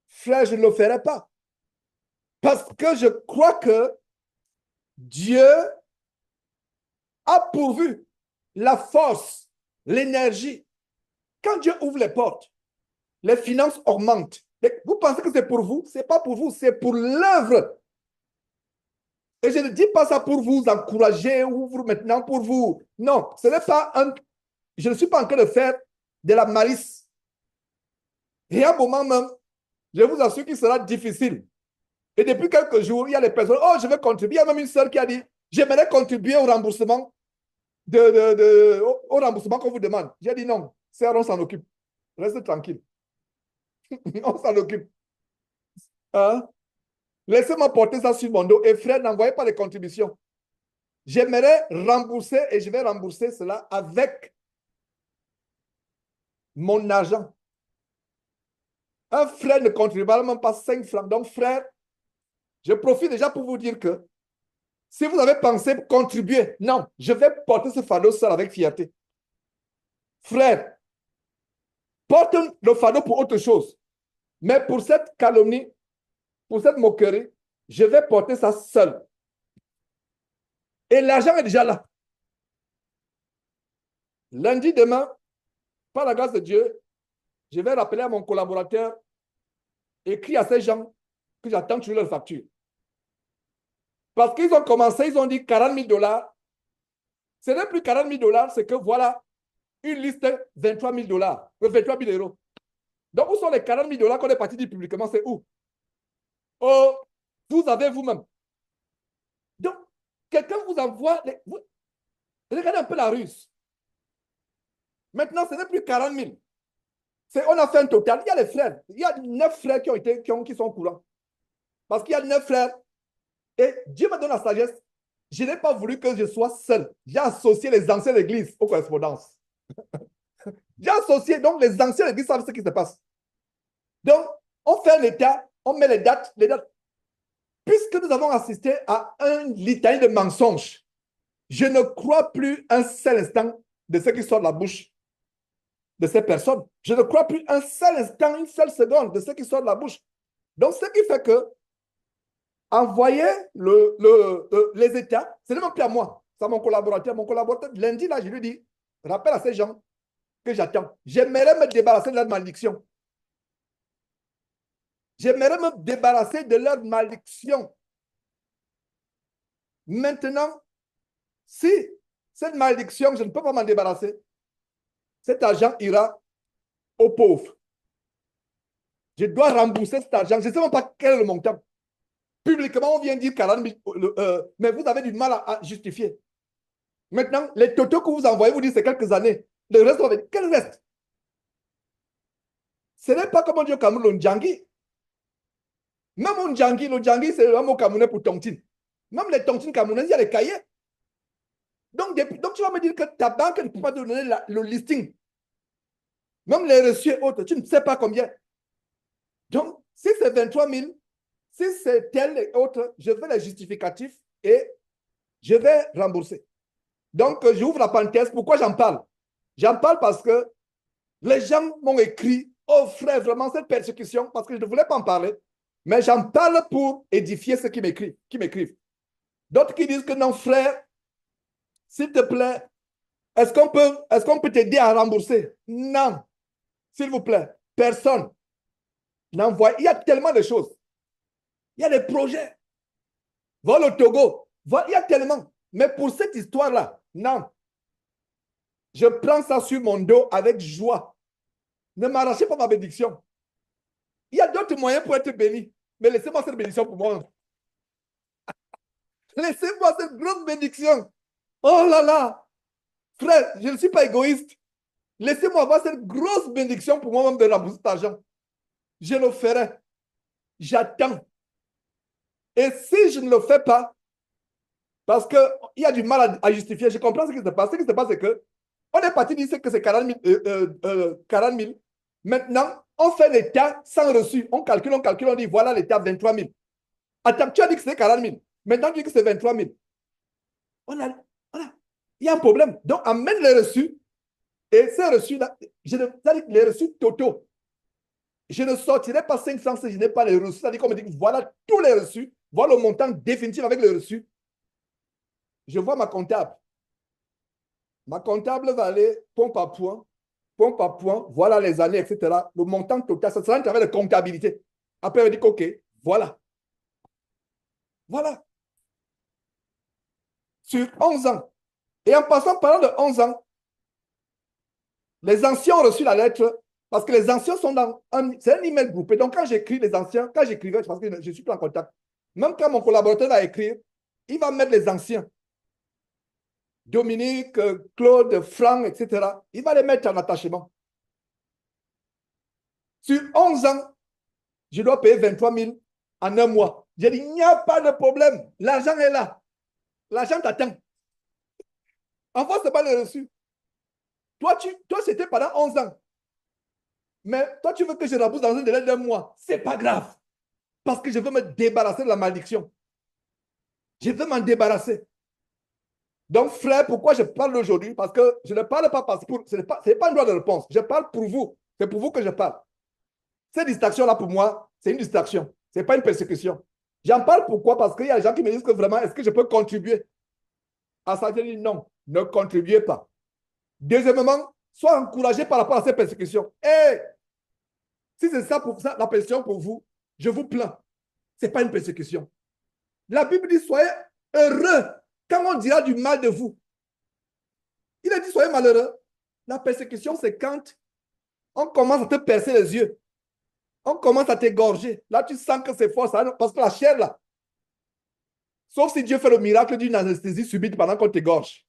Frère, je ne le ferai pas. Parce que je crois que Dieu a pourvu la force, l'énergie. Quand Dieu ouvre les portes, les finances augmentent. Vous pensez que c'est pour vous? Ce n'est pas pour vous, c'est pour l'œuvre. Et je ne dis pas ça pour vous encourager ou maintenant pour vous. Non, ce n'est pas un... Je ne suis pas en train de faire de la malice. Et à un moment même, je vous assure qu'il sera difficile. Et depuis quelques jours, il y a des personnes, oh, je vais contribuer. Il y a même une sœur qui a dit, j'aimerais contribuer au remboursement au remboursement qu'on vous demande. J'ai dit non, sœur, on s'en occupe. Reste tranquille. On s'en occupe. Hein? Laissez-moi porter ça sur mon dos. Et frère, n'envoyez pas les contributions. J'aimerais rembourser et je vais rembourser cela avec mon argent. Un frère ne contribuera même pas 5 francs. Donc, frère, je profite déjà pour vous dire que si vous avez pensé contribuer, non, je vais porter ce fardeau seul avec fierté. Frère, porte le fardeau pour autre chose. Mais pour cette calomnie, pour cette moquerie, je vais porter ça seul. Et l'argent est déjà là. Lundi demain, par la grâce de Dieu, je vais rappeler à mon collaborateur, écrit à ces gens que j'attends sur leur facture. Parce qu'ils ont commencé, ils ont dit 40 000 $. Ce n'est plus 40 000 $, c'est que voilà une liste 23 000 $, 23 000 euros. Donc, où sont les 40 000 $ qu'on est parti dire publiquement? C'est où? Oh, vous avez vous-même. Donc, quelqu'un vous envoie. Regardez un peu la ruse. Maintenant, ce n'est plus 40 000. On a fait un total. Il y a les frères. Il y a 9 frères qui sont au courant. Parce qu'il y a 9 frères. Et Dieu me donne la sagesse. Je n'ai pas voulu que je sois seul. J'ai associé les anciens de l'église aux correspondances. J'ai associé, donc les anciens de l'église savent ce qui se passe. Donc, on fait l'état, on met les dates. Puisque nous avons assisté à un litanie de mensonges, je ne crois plus un seul instant de ce qui sort de la bouche de ces personnes. Je ne crois plus un seul instant, une seule seconde de ce qui sort de la bouche. Donc, ce qui fait que envoyer les états, ce n'est même plus à moi, c'est à mon collaborateur. Mon collaborateur, lundi, là, je lui dis, rappelle à ces gens que j'attends. J'aimerais me débarrasser de leur malédiction. J'aimerais me débarrasser de leur malédiction. Maintenant, Si cette malédiction, je ne peux pas m'en débarrasser, cet argent ira aux pauvres. Je dois rembourser cet argent. Je ne sais même pas quel est le montant. Publiquement, on vient dire 40 000, mais vous avez du mal à justifier. Maintenant, les totaux que vous envoyez, vous dites c'est quelques années. Le reste, on va dire, quel reste? Ce n'est pas comme on dit au Cameroun, le Ndjangi. Même au Ndjangi, le Ndjangi, c'est le mot camerounais pour tontine. Même les tontines camerounaises, il y a les cahiers. Donc, tu vas me dire que ta banque ne peut pas te donner le listing. Même les reçus et autres, tu ne sais pas combien. Donc, si c'est 23 000, si c'est tel et autre, je veux les justificatifs et je vais rembourser. Donc, j'ouvre la parenthèse. Pourquoi j'en parle? J'en parle parce que les gens m'ont écrit, oh frère, vraiment cette persécution, parce que je ne voulais pas en parler, mais j'en parle pour édifier ceux qui m'écrivent. D'autres qui disent que non, frère, s'il te plaît, est-ce qu'on peut t'aider à rembourser? Non, s'il vous plaît, personne n'envoie. Il y a tellement de choses. Il y a des projets. Voilà le Togo. Voilà, il y a tellement. Mais pour cette histoire-là, non. Je prends ça sur mon dos avec joie. Ne m'arrachez pas ma bénédiction. Il y a d'autres moyens pour être béni. Mais laissez-moi cette bénédiction pour moi. Laissez-moi cette grosse bénédiction. Oh là là. Frère, je ne suis pas égoïste. Laissez-moi avoir cette grosse bénédiction pour moi-même de rembourser cet argent. Je le ferai. J'attends. Et si je ne le fais pas, parce qu'il y a du mal à justifier, je comprends ce qui se passe. Ce qui se passe, c'est que on est parti dire que c'est 40 000. Maintenant, on fait l'état sans reçu. On calcule, on dit voilà l'état 23 000. Attends, tu as dit que c'était 40 000. Maintenant, tu dis que c'est 23 000. Il y a un problème. Donc, amène les reçus. Et ces reçus-là, les reçus totaux. Je ne sortirai pas 500 si je n'ai pas les reçus. C'est-à-dire qu'on me dit voilà tous les reçus, voilà le montant définitif avec les reçus. Je vois ma comptable. Ma comptable va aller pompe à point, voilà les années, etc. Le montant total, ça sera un travail de comptabilité. Après, elle dit OK, voilà. Voilà. Sur 11 ans. Et en passant par de 11 ans, les anciens ont reçu la lettre parce que les anciens sont dans c'est un email groupé. Donc, quand j'écris les anciens, quand j'écrivais, parce que je ne suis plus en contact, même quand mon collaborateur va écrire, il va mettre les anciens. Dominique, Claude, Franck, etc. Il va les mettre en attachement. Sur 11 ans, je dois payer 23 000 en un mois. J'ai dit, il n'y a pas de problème. L'argent est là. L'argent t'attend. En fait, ce n'est pas le reçu. Toi, c'était pendant 11 ans. Mais toi, tu veux que je rembourse dans un délai d'un mois. Ce n'est pas grave. Parce que je veux me débarrasser de la malédiction. Je veux m'en débarrasser. Donc, frère, pourquoi je parle aujourd'hui? Parce que je ne parle pas parce que ce n'est pas un droit de réponse. Je parle pour vous. C'est pour vous que je parle. Cette distraction-là, pour moi, c'est une distraction. Ce n'est pas une persécution. J'en parle pourquoi? Parce qu'il y a des gens qui me disent que vraiment, est-ce que je peux contribuer à ça? Je dis non, ne contribuez pas. Deuxièmement, sois encouragé par rapport à ces persécutions. Et si c'est ça pour ça, la persécution pour vous, je vous plains. Ce n'est pas une persécution. La Bible dit, soyez heureux quand on dira du mal de vous. Il a dit, soyez malheureux. La persécution, c'est quand on commence à te percer les yeux. On commence à t'égorger. Là, tu sens que c'est fort. Parce que la chair, là, sauf si Dieu fait le miracle d'une anesthésie subite pendant qu'on t'égorge.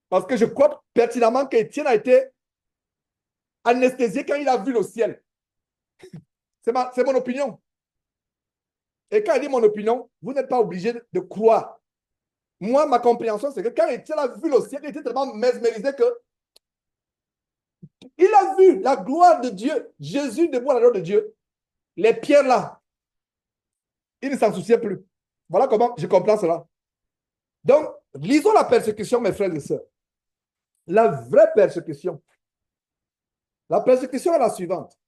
Parce que je crois pertinemment qu'Étienne a été anesthésié quand il a vu le ciel. C'est mon opinion. Et quand il dit mon opinion, vous n'êtes pas obligé de croire. Moi, ma compréhension, c'est que quand Étienne a vu le ciel, il était tellement mesmérisé que il a vu la gloire de Dieu, Jésus debout à la droite de Dieu, les pierres là. Il ne s'en souciait plus. Voilà comment je comprends cela. Donc, lisons la persécution, mes frères et sœurs. La vraie persécution. La persécution est la suivante.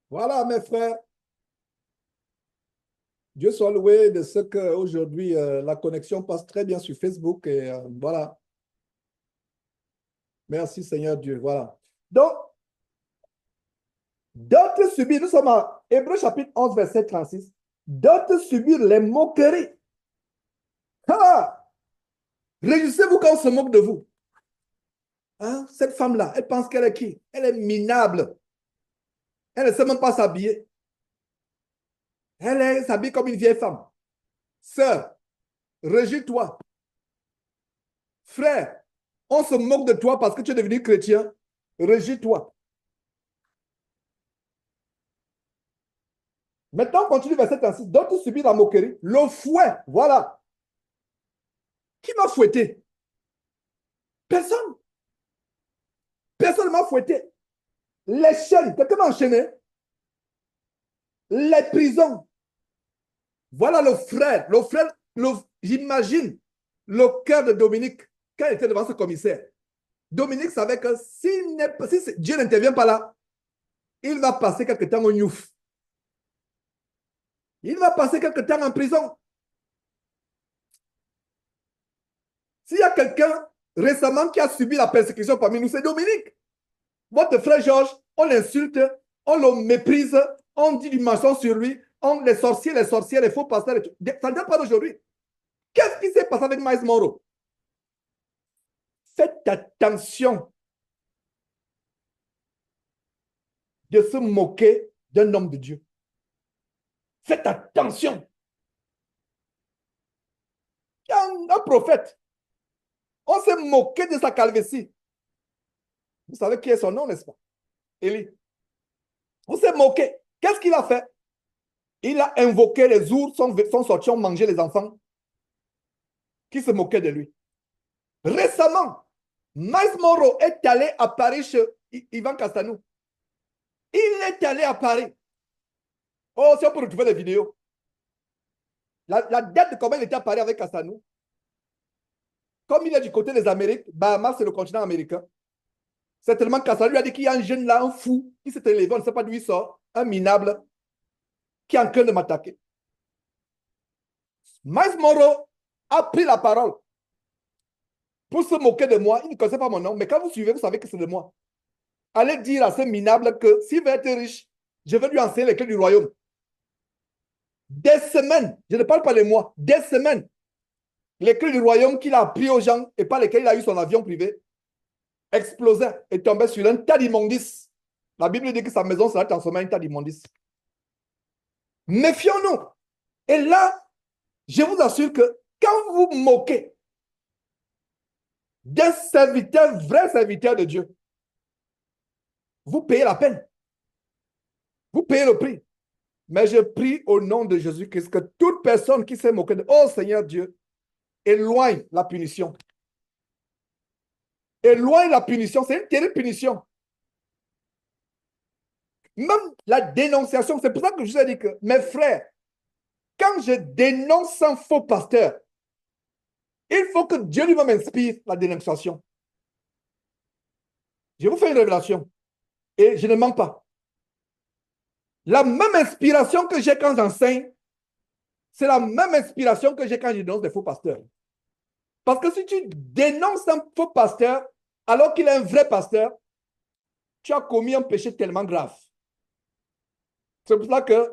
Voilà, mes frères. Dieu soit loué de ce qu'aujourd'hui, la connexion passe très bien sur Facebook. Et voilà. Merci, Seigneur Dieu. Voilà. Donc, d'autres subirent, nous sommes en Hébreux chapitre 11, verset 36, d'autres subirent les moqueries. Ah! Réjouissez-vous quand on se moque de vous. Hein? Cette femme-là, elle pense qu'elle est qui? Elle est minable. Elle ne sait même pas s'habiller. Elle s'habille comme une vieille femme. Sœur, réjouis-toi. Frère, on se moque de toi parce que tu es devenu chrétien. Réjouis-toi. Maintenant, on continue verset 36. D'autres subissent la moquerie. Le fouet, voilà. Qui m'a fouetté? Personne. Personne ne m'a fouetté. Les chaînes, quelqu'un m'a enchaîné. Les prisons. Voilà le frère. J'imagine le cœur de Dominique quand il était devant ce commissaire. Dominique savait que si Dieu n'intervient pas là, il va passer quelque temps au Niouf. Il va passer quelque temps en prison. S'il y a quelqu'un récemment qui a subi la persécution parmi nous, c'est Dominique. Votre frère Georges, on l'insulte, on le méprise, on dit du mensonge sur lui, les sorciers, les faux pasteurs, ça ne date pas d'aujourd'hui. Qu'est-ce qui s'est passé avec Miles Monroe? Faites attention de se moquer d'un homme de Dieu. Faites attention. Il y a un prophète. On s'est moqué de sa calvitie. Vous savez qui est son nom, n'est-ce pas? Élie. On s'est moqué. Qu'est-ce qu'il a fait? Il a invoqué les ours, sont sortis, ont mangé les enfants qui se moquaient de lui. Récemment, Miles Monroe est allé à Paris chez Ivan Castanou. Il est allé à Paris. Oh, si on peut retrouver les vidéos. La date de comment il était à Paris avec Castanou. Comme il est du côté des Amériques, Bahamas, c'est le continent américain. C'est tellement Castanou lui a dit qu'il y a un jeune là, un fou, qui s'est élevé, on ne sait pas d'où il sort, un minable, qui est en train de m'attaquer. Miles Monroe a pris la parole pour se moquer de moi. Il ne connaissait pas mon nom, mais quand vous suivez, vous savez que c'est de moi. Allez dire à ce minable que s'il veut être riche, je vais lui enseigner les clés du royaume. Des semaines, je ne parle pas de mois, des semaines, les clés du royaume qu'il a appris aux gens et par lesquels il a eu son avion privé explosaient et tombaient sur un tas d'immondices. La Bible dit que sa maison sera transformée en un tas d'immondices. Méfions-nous. Et là, je vous assure que quand vous moquez d'un serviteur, vrai serviteur de Dieu, vous payez la peine. Vous payez le prix. Mais je prie au nom de Jésus-Christ que toute personne qui s'est moquée de oh Seigneur Dieu, éloigne la punition. Éloigne la punition. C'est une terrible punition. Même la dénonciation, c'est pour ça que je vous ai dit que, mes frères, quand je dénonce un faux pasteur, il faut que Dieu lui-même inspire la dénonciation. Je vous fais une révélation et je ne mens pas. La même inspiration que j'ai quand j'enseigne, c'est la même inspiration que j'ai quand je dénonce des faux pasteurs. Parce que si tu dénonces un faux pasteur alors qu'il est un vrai pasteur, tu as commis un péché tellement grave. C'est pour ça que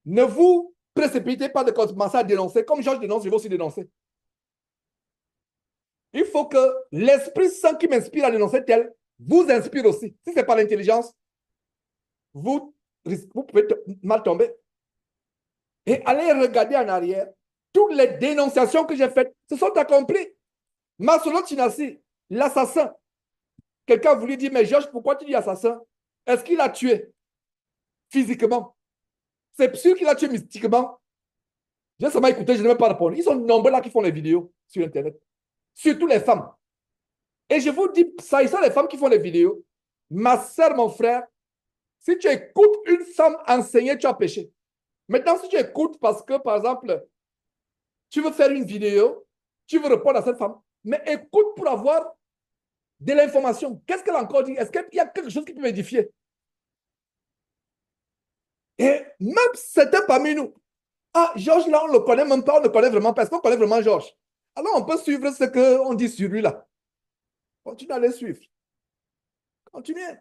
ne vous précipitez pas de commencer à dénoncer. Comme Georges dénonce, je vais aussi dénoncer. Il faut que l'Esprit Saint qui m'inspire à dénoncer tel vous inspire aussi. Si ce n'est pas l'intelligence, vous pouvez mal tomber. Et allez regarder en arrière. Toutes les dénonciations que j'ai faites se sont accomplies. Marcelo Tinassi, l'assassin. Quelqu'un voulait dire, mais Georges, pourquoi tu dis assassin? Est-ce qu'il a tué physiquement? C'est sûr qu'il a tué mystiquement. J'ai seulement écouté, je ne vais pas répondre. Ils sont nombreux là qui font les vidéos sur Internet. Surtout les femmes. Et je vous dis, ça, ils sont les femmes qui font les vidéos. Ma soeur, mon frère, si tu écoutes une femme enseigner, tu as péché. Maintenant, si tu écoutes parce que, par exemple, tu veux faire une vidéo, tu veux répondre à cette femme, mais écoute pour avoir de l'information. Qu'est-ce qu'elle a encore dit? Est-ce qu'il y a quelque chose qui peut m'édifier? Et même certains parmi nous, ah, Georges, là, on ne le connaît même pas, on ne le connaît vraiment pas. Est-ce qu'on connaît vraiment Georges? Alors, on peut suivre ce qu'on dit sur lui, là. Continue à les suivre. Continuez.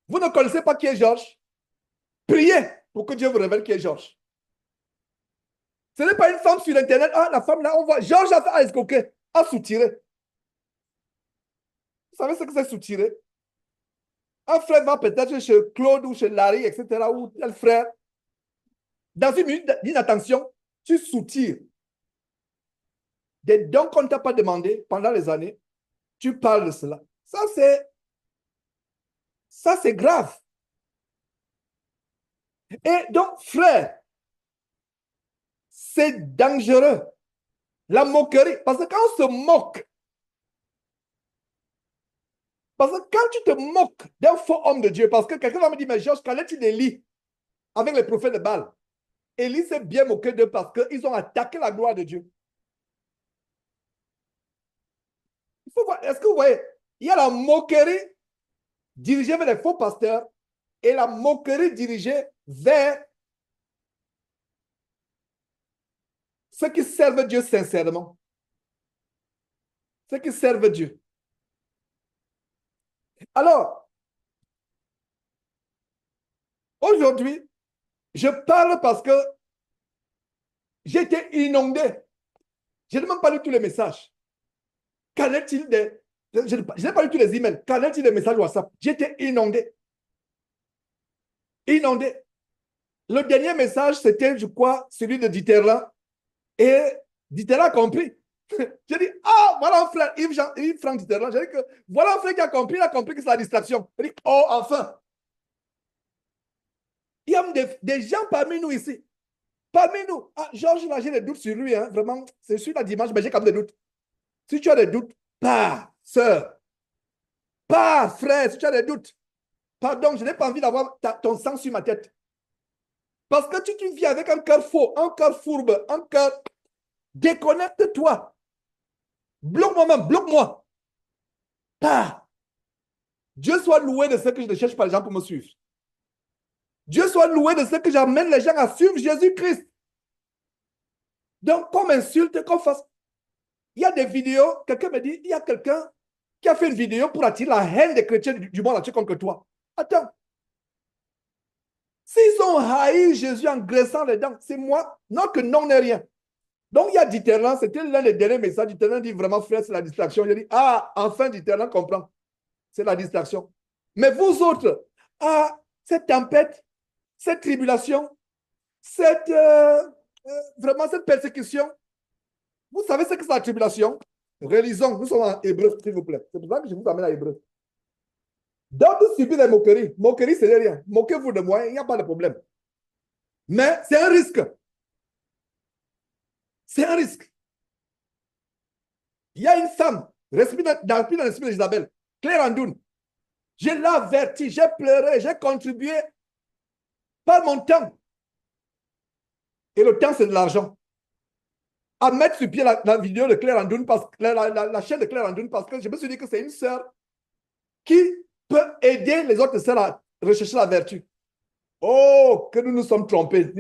Vous ne connaissez pas qui est Georges? Priez pour que Dieu vous révèle qui est Georges. Ce n'est pas une femme sur Internet. Ah, la femme là, on voit. Georges a escroqué, a soutiré. Vous savez ce que c'est soutirer? Un frère va peut-être chez Claude ou chez Larry, etc., ou tel frère. Dans une minute d'inattention, tu soutires. Des dons qu'on ne t'a pas demandé pendant les années, tu parles de cela. Ça, c'est grave. Et donc, frère, c'est dangereux. La moquerie, parce que quand on se moque, parce que quand tu te moques d'un faux homme de Dieu, parce que quelqu'un va me dire, mais Georges, qu'en est-il d'Élie avec les prophètes de Baal? Élie s'est bien moqué d'eux parce qu'ils ont attaqué la gloire de Dieu. Il faut voir, est-ce que vous voyez, il y a la moquerie dirigée vers les faux pasteurs et la moquerie dirigée vers ceux qui servent Dieu sincèrement. Ceux qui servent Dieu. Alors, aujourd'hui, je parle parce que j'ai été inondé. Je n'ai même pas lu tous les messages. Qu'en est-il des... Je n'ai pas lu tous les emails. Qu'en est-il des messages WhatsApp? J'ai été inondé. Inondé. Le dernier message, c'était, je crois, celui de Dieterlen. Et Dieterlen a compris. J'ai dit, ah, voilà un frère, Yves-Franck Dieterlen. J'ai dit que voilà un frère qui a compris, il a compris que c'est la distraction. J'ai dit, oh, enfin. Il y a des gens parmi nous ici. Parmi nous. Ah, Georges, j'ai des doutes sur lui. Hein, vraiment, c'est sur la dimanche, mais j'ai quand même des doutes. Si tu as des doutes, pas, sœur. Pas, frère, si tu as des doutes. Pardon, je n'ai pas envie d'avoir ton sang sur ma tête. Parce que tu vis avec un cœur faux, un cœur fourbe, un cœur... Déconnecte-toi. Bloque-moi même, bloque-moi. Pas. Dieu soit loué de ce que je ne cherche pas les gens pour me suivre. Dieu soit loué de ce que j'amène les gens à suivre Jésus-Christ. Donc, qu'on m'insulte, qu'on fasse... Il y a des vidéos, quelqu'un me dit, il y a quelqu'un qui a fait une vidéo pour attirer la haine des chrétiens du monde entier contre toi. Attends. S'ils ont haï Jésus en graissant les dents, c'est moi. Non que non n'est rien. Donc, il y a Dieterlen, c'était l'un des derniers messages. Dieterlen dit vraiment, frère, c'est la distraction. J'ai dit, ah, enfin, Dieterlen comprend. C'est la distraction. Mais vous autres, ah, cette tempête, cette tribulation, vraiment cette persécution, vous savez ce que c'est la tribulation? Relisons, nous sommes en Hébreu, s'il vous plaît. C'est pour ça que je vous amène à Hébreu. D'autres subissent des moqueries. Moquerie, c'est rien. Moquez-vous de moi, il n'y a pas de problème. Mais c'est un risque. C'est un risque. Il y a une femme, dans l'esprit d'Isabelle, Claire Andoun. Je l'ai avertie, j'ai pleuré, j'ai contribué par mon temps. Et le temps, c'est de l'argent. À mettre sur pied la vidéo de Claire Andoun, la chaîne de Claire Andoun, parce que je me suis dit que c'est une sœur qui peut aider les autres sœurs à rechercher la vertu. Oh, que nous nous sommes trompés.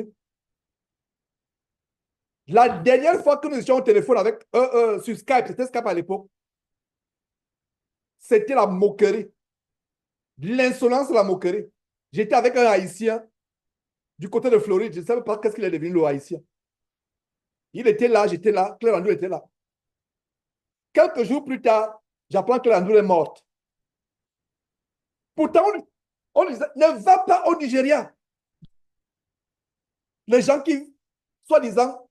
La dernière fois que nous étions au téléphone avec sur Skype, c'était Skype à l'époque, c'était la moquerie. L'insolence de la moquerie. J'étais avec un Haïtien du côté de Floride. Je ne savais pas qu'est-ce qu'il est devenu, le Haïtien. Il était là, j'étais là, Claire Andoul était là. Quelques jours plus tard, j'apprends que Claire Andoul est morte. Pourtant, on disait, ne va pas au Nigeria. Les gens qui, soi-disant,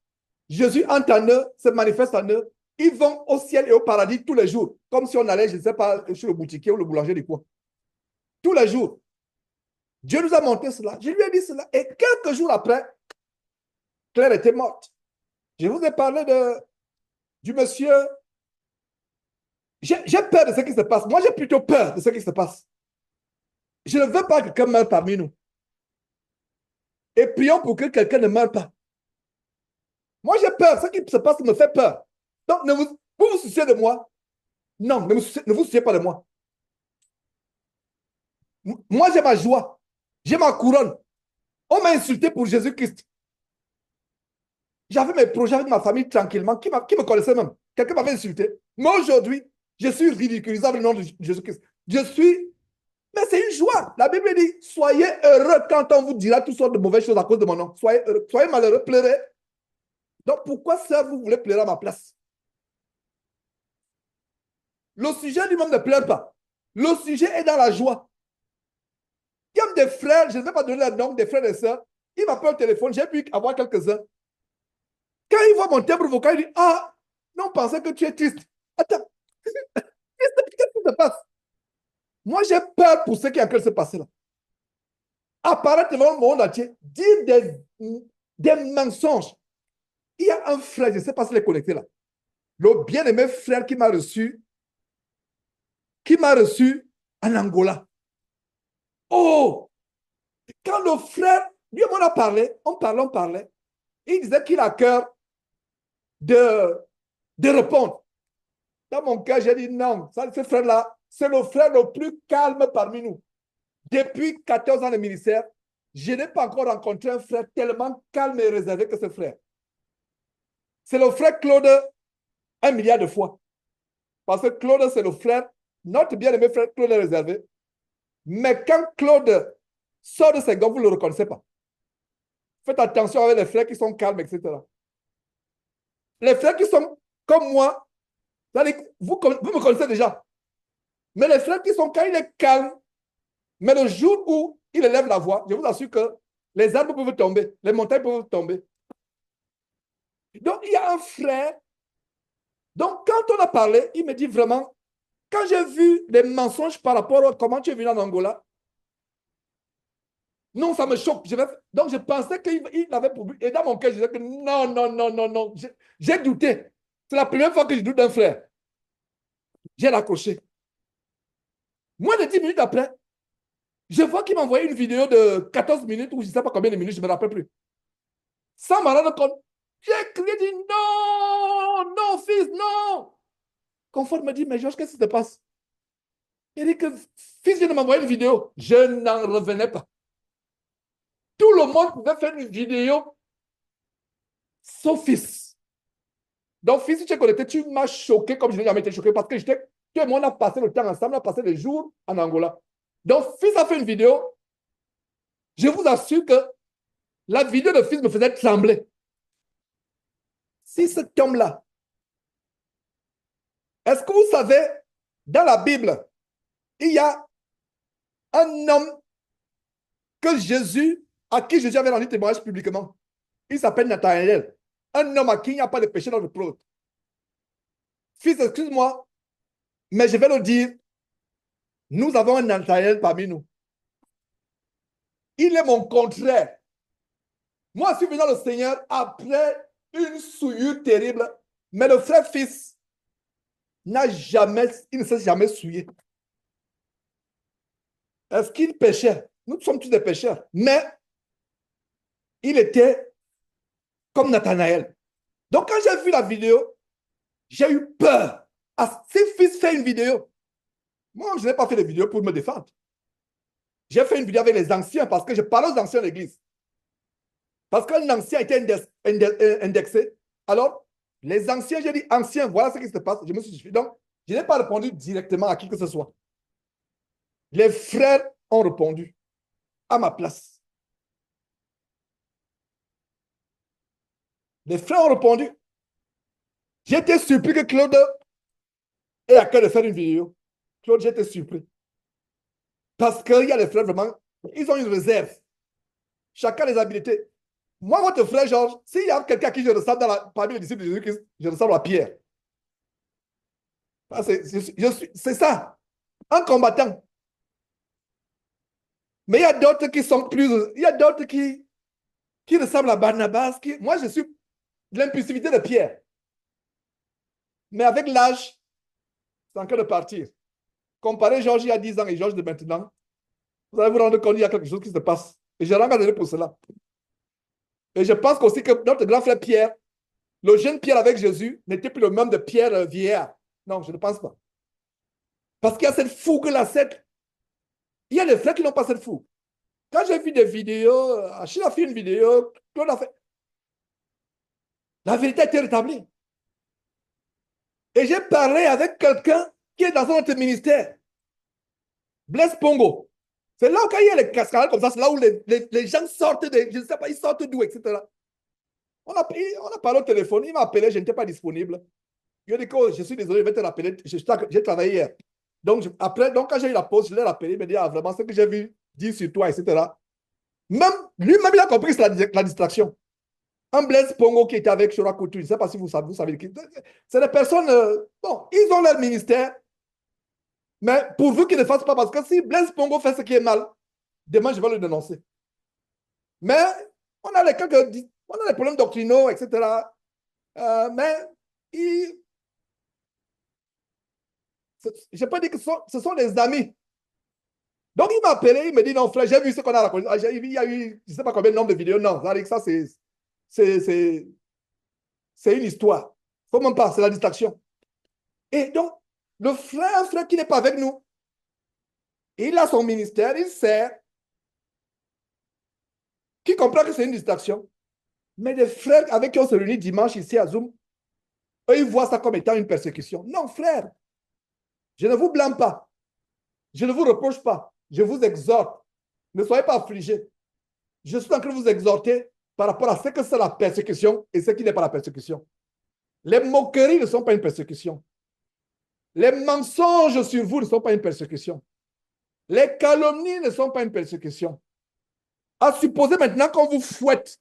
Jésus entre en eux, se manifeste en eux, ils vont au ciel et au paradis tous les jours, comme si on allait, je ne sais pas, chez le boutiquier ou le boulanger du coin. Tous les jours. Dieu nous a montré cela. Je lui ai dit cela. Et quelques jours après, Claire était morte. Je vous ai parlé du monsieur. J'ai peur de ce qui se passe. Moi, j'ai plutôt peur de ce qui se passe. Je ne veux pas que quelqu'un meure parmi nous. Et prions pour que quelqu'un ne meure pas. Moi, j'ai peur. Ce qui se passe me fait peur. Donc, vous vous souciez de moi? Non, ne vous souciez pas de moi. Moi, j'ai ma joie. J'ai ma couronne. On m'a insulté pour Jésus-Christ. J'avais mes projets avec ma famille tranquillement. Qui me connaissait même? Quelqu'un m'avait insulté. Mais aujourd'hui, Je suis ridiculisable au nom de Jésus-Christ. Je suis... Mais c'est une joie. La Bible dit, soyez heureux quand on vous dira toutes sortes de mauvaises choses à cause de mon nom. Soyez heureux. Soyez malheureux, pleurez. Donc pourquoi, sœur, vous voulez pleurer à ma place? Le sujet lui-même ne pleure pas. Le sujet est dans la joie. Il y a des frères, je ne vais pas donner le nom, des frères et sœurs, ils m'appellent au téléphone, j'ai pu avoir quelques-uns. Quand ils voient mon timbre vocal, ils disent, ah, non, on pensait que tu es triste. Attends, qu'est-ce qui se passe? Moi, j'ai peur pour ce qui est en train de se passer là. Apparaître devant le monde entier, dire des mensonges. Il y a un frère, je ne sais pas s'il est connecté là, le bien-aimé frère qui m'a reçu en Angola. Oh, quand le frère, lui, on a parlé, on parlait, il disait qu'il a cœur de répondre. Dans mon cœur, j'ai dit non, ça, ce frère-là, c'est le frère le plus calme parmi nous. Depuis 14 ans de ministère, je n'ai pas encore rencontré un frère tellement calme et réservé que ce frère. C'est le frère Claude 1 milliard de fois. Parce que Claude, c'est le frère, notre bien-aimé frère Claude est réservé. Mais quand Claude sort de ses gants, vous ne le reconnaissez pas. Faites attention avec les frères qui sont calmes, etc. Les frères qui sont comme moi, vous me connaissez déjà. Mais les frères qui sont, quand il est calme, mais le jour où il élève la voix, je vous assure que les arbres peuvent tomber, les montagnes peuvent tomber. Donc, il y a un frère. Donc, quand on a parlé, il me dit vraiment, quand j'ai vu les mensonges par rapport à comment tu es venu en Angola, non, ça me choque. Donc, je pensais qu'il avait pour but. Et dans mon cœur, je disais que non, non, non, non, non. J'ai douté. C'est la première fois que je doute d'un frère. J'ai raccroché. Moins de 10 minutes après, je vois qu'il m'a envoyé une vidéo de 14 minutes ou je ne sais pas combien de minutes, je ne me rappelle plus. Sans m'en rendre compte, j'ai crié, dit non, non, fils, non. Confort me dit, mais Georges, qu'est-ce qui se passe? Il dit que fils vient de m'envoyer une vidéo. Je n'en revenais pas. Tout le monde pouvait faire une vidéo, sauf fils. Donc, fils, si tu es connecté, tu m'as choqué comme je n'ai jamais été choqué parce que tu et moi, on a passé le temps ensemble, on a passé des jours en Angola. Donc, fils a fait une vidéo. Je vous assure que la vidéo de fils me faisait trembler. Si cet homme-là, est-ce que vous savez, dans la Bible, il y a un homme que Jésus, à qui Jésus avait rendu témoignage publiquement. Il s'appelle Nathanaël. Un homme à qui il n'y a pas de péché dans le prône. Fils, excuse-moi, mais je vais le dire. Nous avons un Nathanaël parmi nous. Il est mon contraire. Moi, je suis venu dans le Seigneur après une souillure terrible, mais le frère fils il ne s'est jamais souillé. Est-ce qu'il péchait? Nous sommes tous des pécheurs, mais il était comme Nathanaël. Donc, quand j'ai vu la vidéo, j'ai eu peur. Ah, si fils fait une vidéo, moi, je n'ai pas fait de vidéo pour me défendre. J'ai fait une vidéo avec les anciens parce que je parle aux anciens de l'église. Parce qu'un ancien était indexé. Alors, les anciens, j'ai dit anciens, voilà ce qui se passe. Je me suis dit, donc, je n'ai pas répondu directement à qui que ce soit. Les frères ont répondu à ma place. Les frères ont répondu. J'étais surpris que Claude ait à cœur de faire une vidéo. Claude, j'étais surpris. Parce qu'il y a des frères vraiment, ils ont une réserve. Chacun les habilités. Moi, votre frère Georges, s'il y a quelqu'un à qui je ressemble parmi les disciples de Jésus-Christ, je ressemble à Pierre. C'est ça, un combattant. Mais il y a d'autres qui sont plus... Il y a d'autres qui ressemblent à Barnabas. Moi, je suis de l'impulsivité de Pierre. Mais avec l'âge, c'est en train de partir. Comparez Georges il y a 10 ans et Georges de maintenant, vous allez vous rendre compte qu'il y a quelque chose qui se passe. Et je rends grâce pour cela. Et je pense aussi que notre grand frère Pierre, le jeune Pierre avec Jésus, n'était plus le même de Pierre vieillard. Non, je ne pense pas. Parce qu'il y a cette fougue-là, il y a des frères qui n'ont pas cette fougue. Quand j'ai vu des vidéos, Achille a fait une vidéo, Claude a fait. La vérité a été rétablie. Et j'ai parlé avec quelqu'un qui est dans notre ministère. Blaise Pongo. C'est là où quand il y a les cascades comme ça, c'est là où les gens sortent, je ne sais pas, ils sortent d'où, etc. On a parlé au téléphone, il m'a appelé, je n'étais pas disponible. Je lui ai dit que je suis désolé, je vais te rappeler, j'ai travaillé hier. Donc, après, donc, quand j'ai eu la pause, je l'ai rappelé, il m'a dit, ah, vraiment, ce que j'ai vu dire sur toi, etc. Même, lui-même, il a compris que c'est la distraction. Un Blaise Pongo qui était avec Chora Coutu, je ne sais pas si vous savez qui. C'est des personnes, bon, ils ont leur ministère, mais pourvu qu'ils ne fassent pas, parce que si Blaise Pongo fait ce qui est mal, demain, je vais le dénoncer. Mais on a les problèmes doctrinaux, etc. Mais je peux dire que ce sont des amis. Donc, il m'a appelé, il me dit, non, frère, j'ai vu ce qu'on a raconté. Il y a eu, je ne sais pas combien de nombre de vidéos. Non, ça, c'est une histoire. Il ne faut même pas, c'est la distraction. Et donc, un frère qui n'est pas avec nous, il a son ministère, il sert, qui comprend que c'est une distraction. Mais des frères avec qui on se réunit dimanche ici à Zoom, eux, ils voient ça comme étant une persécution. Non, frère, je ne vous blâme pas. Je ne vous reproche pas. Je vous exhorte. Ne soyez pas affligés. Je suis en train de vous exhorter par rapport à ce que c'est la persécution et ce qui n'est pas la persécution. Les moqueries ne sont pas une persécution. Les mensonges sur vous ne sont pas une persécution. Les calomnies ne sont pas une persécution. À supposer maintenant qu'on vous fouette.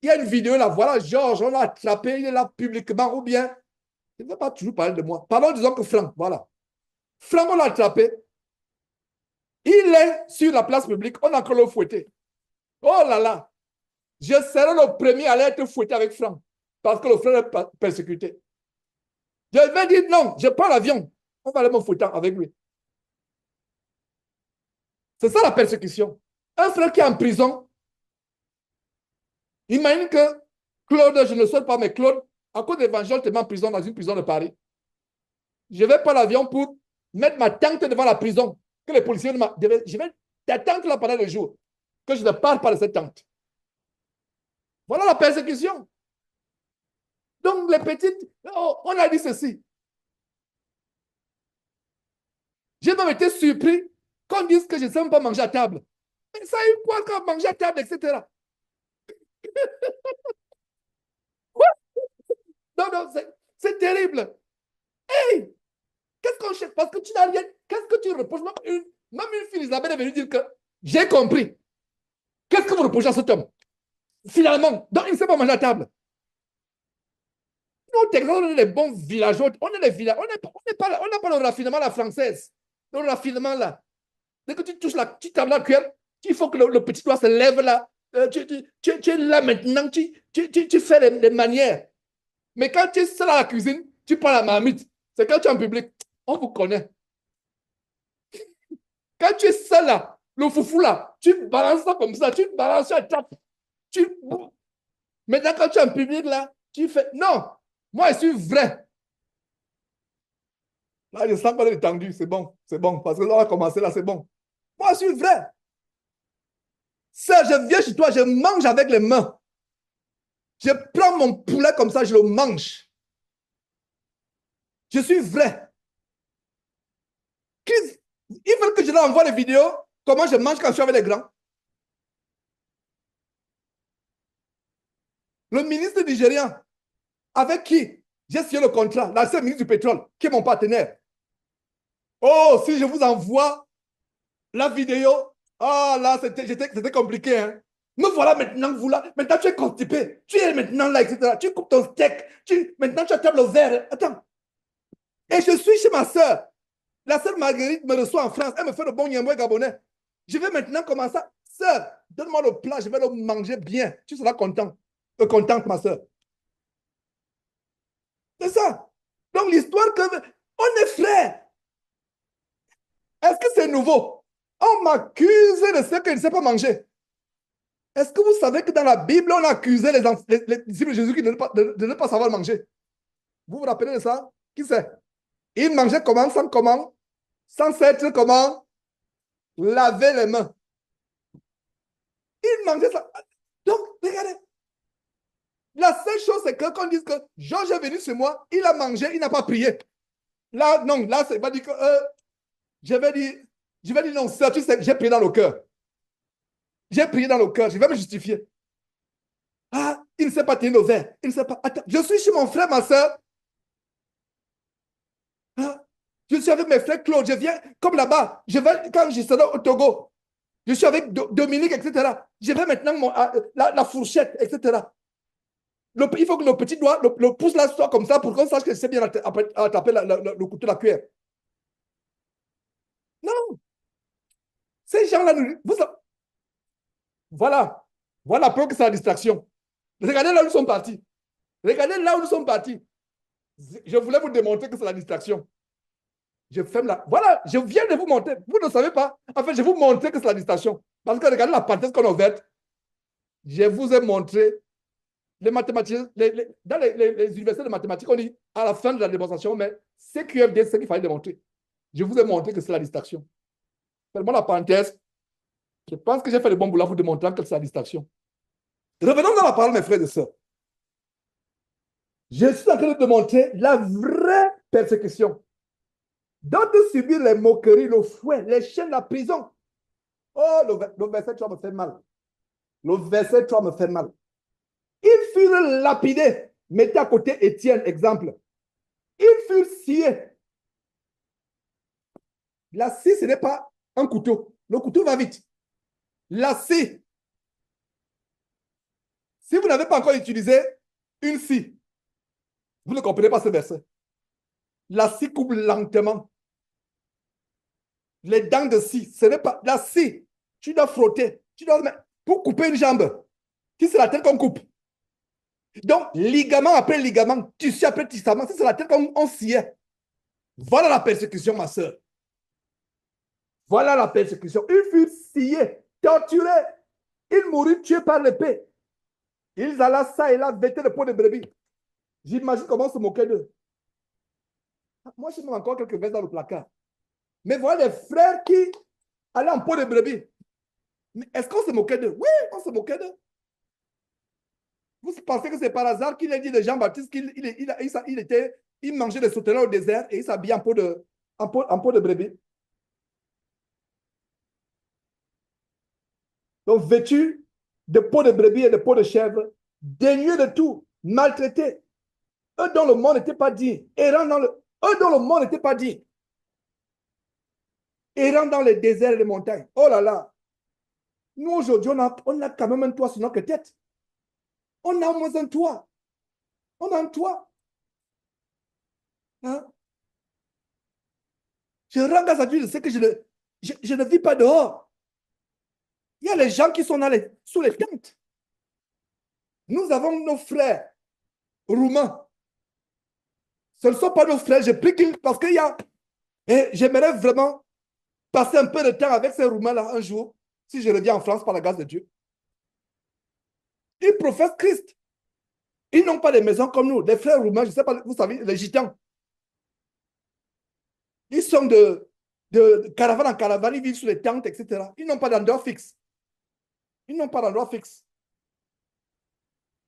Il y a une vidéo là, voilà, Georges, on l'a attrapé, il est là publiquement, ou bien, je ne vais pas toujours parler de moi. Parlons, disons que Franck, voilà. Franck, on l'a attrapé. Il est sur la place publique, on a encore le fouetté. Oh là là, je serai le premier à aller être fouetté avec Franck, parce que le frère est persécuté. Je vais dire non, je prends l'avion, on va aller me fouetter avec lui. C'est ça la persécution. Un frère qui est en prison, imagine que Claude, je ne souhaite pas, mais Claude, à cause de l'évangile, te met en prison dans une prison de Paris. Je vais prendre l'avion pour mettre ma tente devant la prison, que les policiers ne je vais t'attendre là pendant le jour, que je ne parle pas de cette tente. Voilà la persécution. Donc, les petites, oh, on a dit ceci. J'ai même été surpris qu'on dise que je ne sais même pas manger à table. Mais ça a eu quoi quand manger à table, etc. Quoi? Non, non, c'est terrible. Hey, qu'est-ce qu'on cherche? Parce que tu n'as rien. Qu'est-ce que tu reproches? Même une fille, Isabelle, est venue dire que j'ai compris. Qu'est-ce que vous reprochez à cet homme? Finalement, donc il ne sait pas manger à table. Nous, au Texas, on est les bons villageois. On est les villageois. On n'a pas le raffinement à la française. Le raffinement là. Dès que tu touches tu tapes la cuillère, il faut que le petit doigt se lève là. Tu es là maintenant, tu fais les manières. Mais quand tu es seul à la cuisine, tu prends la marmite. C'est quand tu es en public, on vous connaît. Quand tu es seul là, le foufou là, tu balances ça comme ça, tu balances la tape. Tu... Maintenant, quand tu es en public là, tu fais. Non, moi je suis vrai. Là, je sens qu'on est tendu, c'est bon, parce que là, on va commencer là, c'est bon. Moi, je suis vrai. Ça, je viens chez toi, je mange avec les mains. Je prends mon poulet comme ça, je le mange. Je suis vrai. Ils veulent que je leur envoie les vidéos, comment je mange quand je suis avec les grands. Le ministre nigérien, avec qui j'ai signé le contrat, l'ancien ministre du pétrole, qui est mon partenaire. Oh, si je vous envoie la vidéo, ah là, c'était compliqué. Hein. Me voilà maintenant, vous là. Maintenant, tu es constipé. Tu es maintenant là, etc. Tu coupes ton steak. Maintenant, tu as table au verre. Attends. Et je suis chez ma soeur. La sœur Marguerite me reçoit en France. Elle me fait le bon yamoué gabonais. Je vais maintenant commencer. Sœur, donne-moi le plat. Je vais le manger bien. Tu seras content. Contente, ma sœur. C'est ça. Donc, l'histoire que... On est frères. Est-ce que c'est nouveau? On m'accuse de ce que je ne sais pas manger. Est-ce que vous savez que dans la Bible, on accusait les disciples de Jésus de ne pas savoir manger? Vous vous rappelez de ça? Qui c'est? Ils mangeaient comment, sans s'être comment? Laver les mains. Ils mangeaient ça. Donc, regardez. La seule chose, c'est que quand on dit que Georges est venu chez moi, il a mangé, il n'a pas prié. Là, non, là, c'est pas dit que je vais dire non, ça, tu sais, j'ai prié dans le cœur. J'ai prié dans le cœur, je vais me justifier. Ah, il ne sait pas tenir le verre. Il ne sait pas. Attends, je suis chez mon frère, ma soeur. Ah, je suis avec mes frères Claude, je viens comme là-bas. Je vais, quand je serai au Togo, je suis avec Dominique, etc. Je vais maintenant la fourchette, etc. Il faut que le petit doigt, le pouce là soit comme ça pour qu'on sache que c'est bien attraper le couteau de la cuillère. Non, ces gens-là, voilà. Voilà pour que c'est la distraction. Regardez là où ils sont partis. Regardez là où nous sommes partis. Je voulais vous démontrer que c'est la distraction. Je ferme la. Voilà, je viens de vous montrer. Vous ne savez pas. En fait, je vais vous montrer que c'est la distraction. Parce que regardez la parenthèse qu'on a ouverte. Je vous ai montré les mathématiques. Dans les universités de mathématiques, on dit à la fin de la démonstration, mais CQFD, c'est ce qu'il fallait démontrer. Je vous ai montré que c'est la distraction. Faites-moi la parenthèse. Je pense que j'ai fait le bon boulot pour vous démontrer que c'est la distraction. Revenons dans la parole, mes frères et sœurs. Je suis en train de te montrer la vraie persécution. Donc, de subir les moqueries, le fouet, les chaînes, la prison. Oh, le verset 3 me fait mal. Le verset 3 me fait mal. Ils furent lapidés. Mettez à côté Étienne, exemple. Ils furent sciés. La scie, ce n'est pas un couteau. Le couteau va vite. La scie. Si vous n'avez pas encore utilisé une scie, vous ne comprenez pas ce verset. La scie coupe lentement. Les dents de scie, ce n'est pas la scie. Tu dois frotter. Tu dois mettre pour couper une jambe. Qui c'est la tête qu'on coupe? Donc, ligament après ligament, tissu après tissu, c'est la tête qu'on sciait. Voilà la persécution, ma soeur. Voilà la persécution. Ils furent sciés, torturés. Ils moururent tués par l'épée. Ils allaient ça et là, vêter le pot de brebis. J'imagine comment on se moquait d'eux. Moi, je mets encore quelques vestes dans le placard. Mais voilà les frères qui allaient en pot de brebis. Mais est-ce qu'on se moquait d'eux? Oui, on se moquait d'eux. Vous pensez que c'est par hasard qu'il a dit de Jean-Baptiste qu'il mangeait des sauterelles au désert et il s'habillait en peau de brebis? Donc, vêtu de peau de brebis et de peau de chèvre, dénué de tout, maltraité. Eux dont le monde n'était pas dit, errant dans eux dont le monde n'était pas dit, errant dans les déserts et les montagnes. Oh là là! Nous, aujourd'hui, on a quand même un toit sur notre tête. On a au moins un toit. On a un toit. Hein? Je rends grâce à Dieu, je sais que je ne vis pas dehors. Il y a les gens qui sont sous les tentes. Nous avons nos frères roumains. Ce ne sont pas nos frères. Je prie parce qu'il y a. Et j'aimerais vraiment passer un peu de temps avec ces roumains-là un jour, si je reviens en France par la grâce de Dieu. Ils professent Christ. Ils n'ont pas de maisons comme nous. Les frères roumains, je ne sais pas, vous savez, les gitans. Ils sont de caravane en caravane, ils vivent sous les tentes, etc. Ils n'ont pas d'endroit fixe. Ils n'ont pas d'endroit fixe.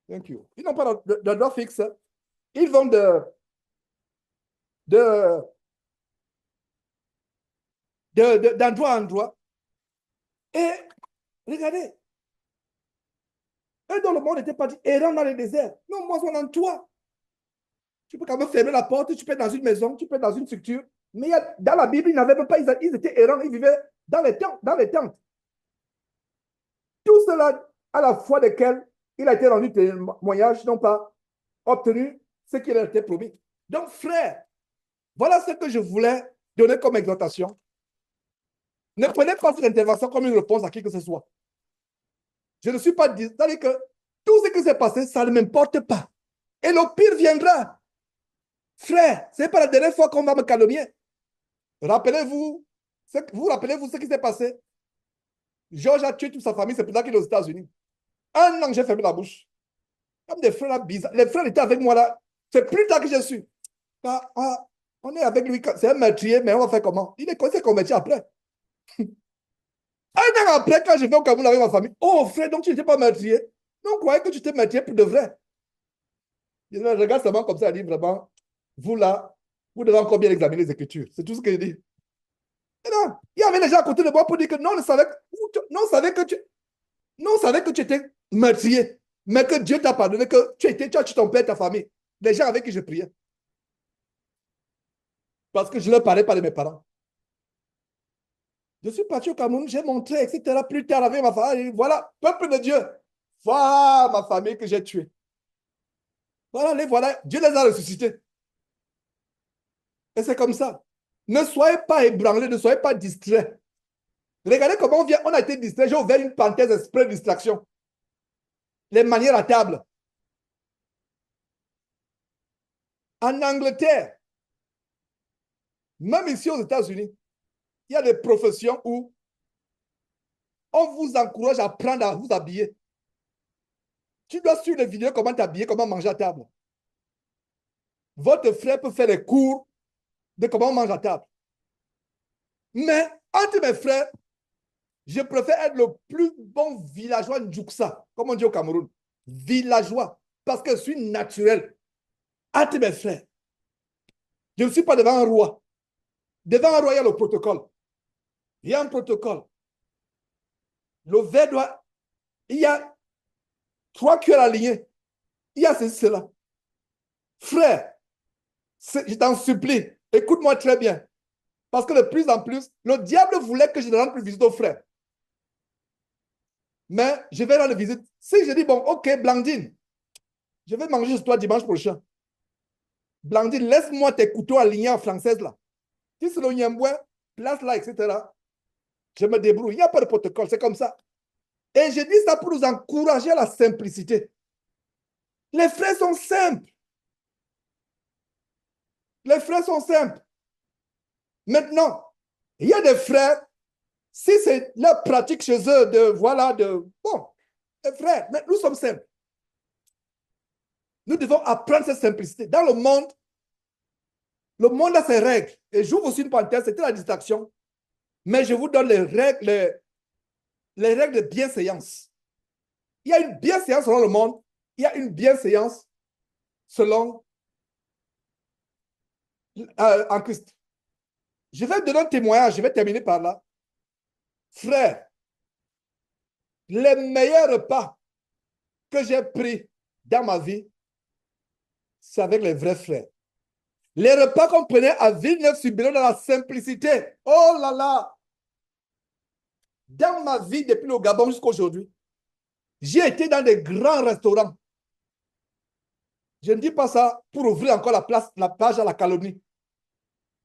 Thank you. Ils n'ont pas d'endroit fixe. Ils vont d'endroit en endroit. Et regardez, eux dans le monde n'étaient pas dit errant dans les déserts. Non, moi, on en toi. Tu peux quand même fermer la porte, tu peux être dans une maison, tu peux être dans une structure. Mais dans la Bible, ils n'avaient même pas, ils étaient errants, ils vivaient dans les tentes. Tout cela, à la foi desquels il a été rendu témoignage, n'ont pas obtenu ce qui leur était promis. Donc, frère, voilà ce que je voulais donner comme exhortation. Ne prenez pas cette intervention comme une réponse à qui que ce soit. Je ne suis pas dit, c'est-à-dire que tout ce qui s'est passé, ça ne m'importe pas. Et le pire viendra. Frère, ce n'est pas la dernière fois qu'on va me calomnier. Rappelez-vous, vous rappelez-vous ce qui s'est passé? Georges a tué toute sa famille, c'est pour ça qu'il est aux États-Unis. Un an, j'ai fermé la bouche. Comme des frères là, bizarres. Les frères étaient avec moi là. C'est plus tard que je suis. On est avec lui, c'est un meurtrier, mais on va faire comment? Il s'est converti après. Un an après, quand je vais au Cameroun avec ma famille, oh frère, donc tu n'étais pas meurtrier. Non, on croyait que tu étais meurtrier pour de vrai. Je regarde seulement comme ça, elle dit vraiment, vous là, Vous devez encore bien examiner les Écritures. C'est tout ce que je dis. Et non, il y avait des gens à côté de moi pour dire que non, on savait que non, on savait que tu étais meurtrier, mais que Dieu t'a pardonné, que tu as tué ton père, ta famille. Les gens avec qui je priais. Parce que je ne leur parlais pas de mes parents. Je suis parti au Cameroun, j'ai montré, etc. Plus tard avec ma famille, voilà, peuple de Dieu. Voilà ma famille que j'ai tuée. Voilà, Dieu les a ressuscités. Et c'est comme ça. Ne soyez pas ébranlés, ne soyez pas distraits. Regardez comment on a été distrait. J'ai ouvert une parenthèse exprès de distraction. Les manières à table. En Angleterre, même ici aux États-Unis, il y a des professions où on vous encourage à apprendre à vous habiller. Tu dois suivre les vidéos, comment t'habiller, comment manger à table. Votre frère peut faire des cours de comment on mange à table. Mais entre mes frères, je préfère être le plus bon villageois Ndjouksa, comme on dit au Cameroun. Villageois, parce que je suis naturel. Entre mes frères, je ne suis pas devant un roi. Devant un roi, il y a le protocole. Il y a un protocole. Le verre doit... Il y a 3 cuillères alignées. Il y a cela. Frère, je t'en supplie, écoute-moi très bien. Parce que de plus en plus, le diable voulait que je ne rende plus visite aux frères. Mais je vais rendre visite. Si je dis, bon, ok, Blandine, je vais manger chez toi dimanche prochain. Blandine, laisse-moi tes couteaux alignés en française là. Si c'est le Nyamboué, place là, etc. Je me débrouille. Il n'y a pas de protocole, c'est comme ça. Et je dis ça pour nous encourager à la simplicité. Les frères sont simples. Les frères sont simples. Maintenant, il y a des frères, si c'est leur pratique chez eux bon, les frères, mais nous sommes simples. Nous devons apprendre cette simplicité. Dans le monde a ses règles. Et j'ouvre aussi une parenthèse, c'était la distraction. Mais je vous donne les règles de bienséance. Il y a une bienséance selon le monde, il y a une bienséance selon en Christ. Je vais donner un témoignage, je vais terminer par là. Frère, les meilleurs repas que j'ai pris dans ma vie, c'est avec les vrais frères. Les repas qu'on prenait à Villeneuve-sur-Bélion dans la simplicité. Oh là là! Dans ma vie, depuis le Gabon jusqu'à aujourd'hui, j'ai été dans des grands restaurants. Je ne dis pas ça pour ouvrir encore la page à la calomnie.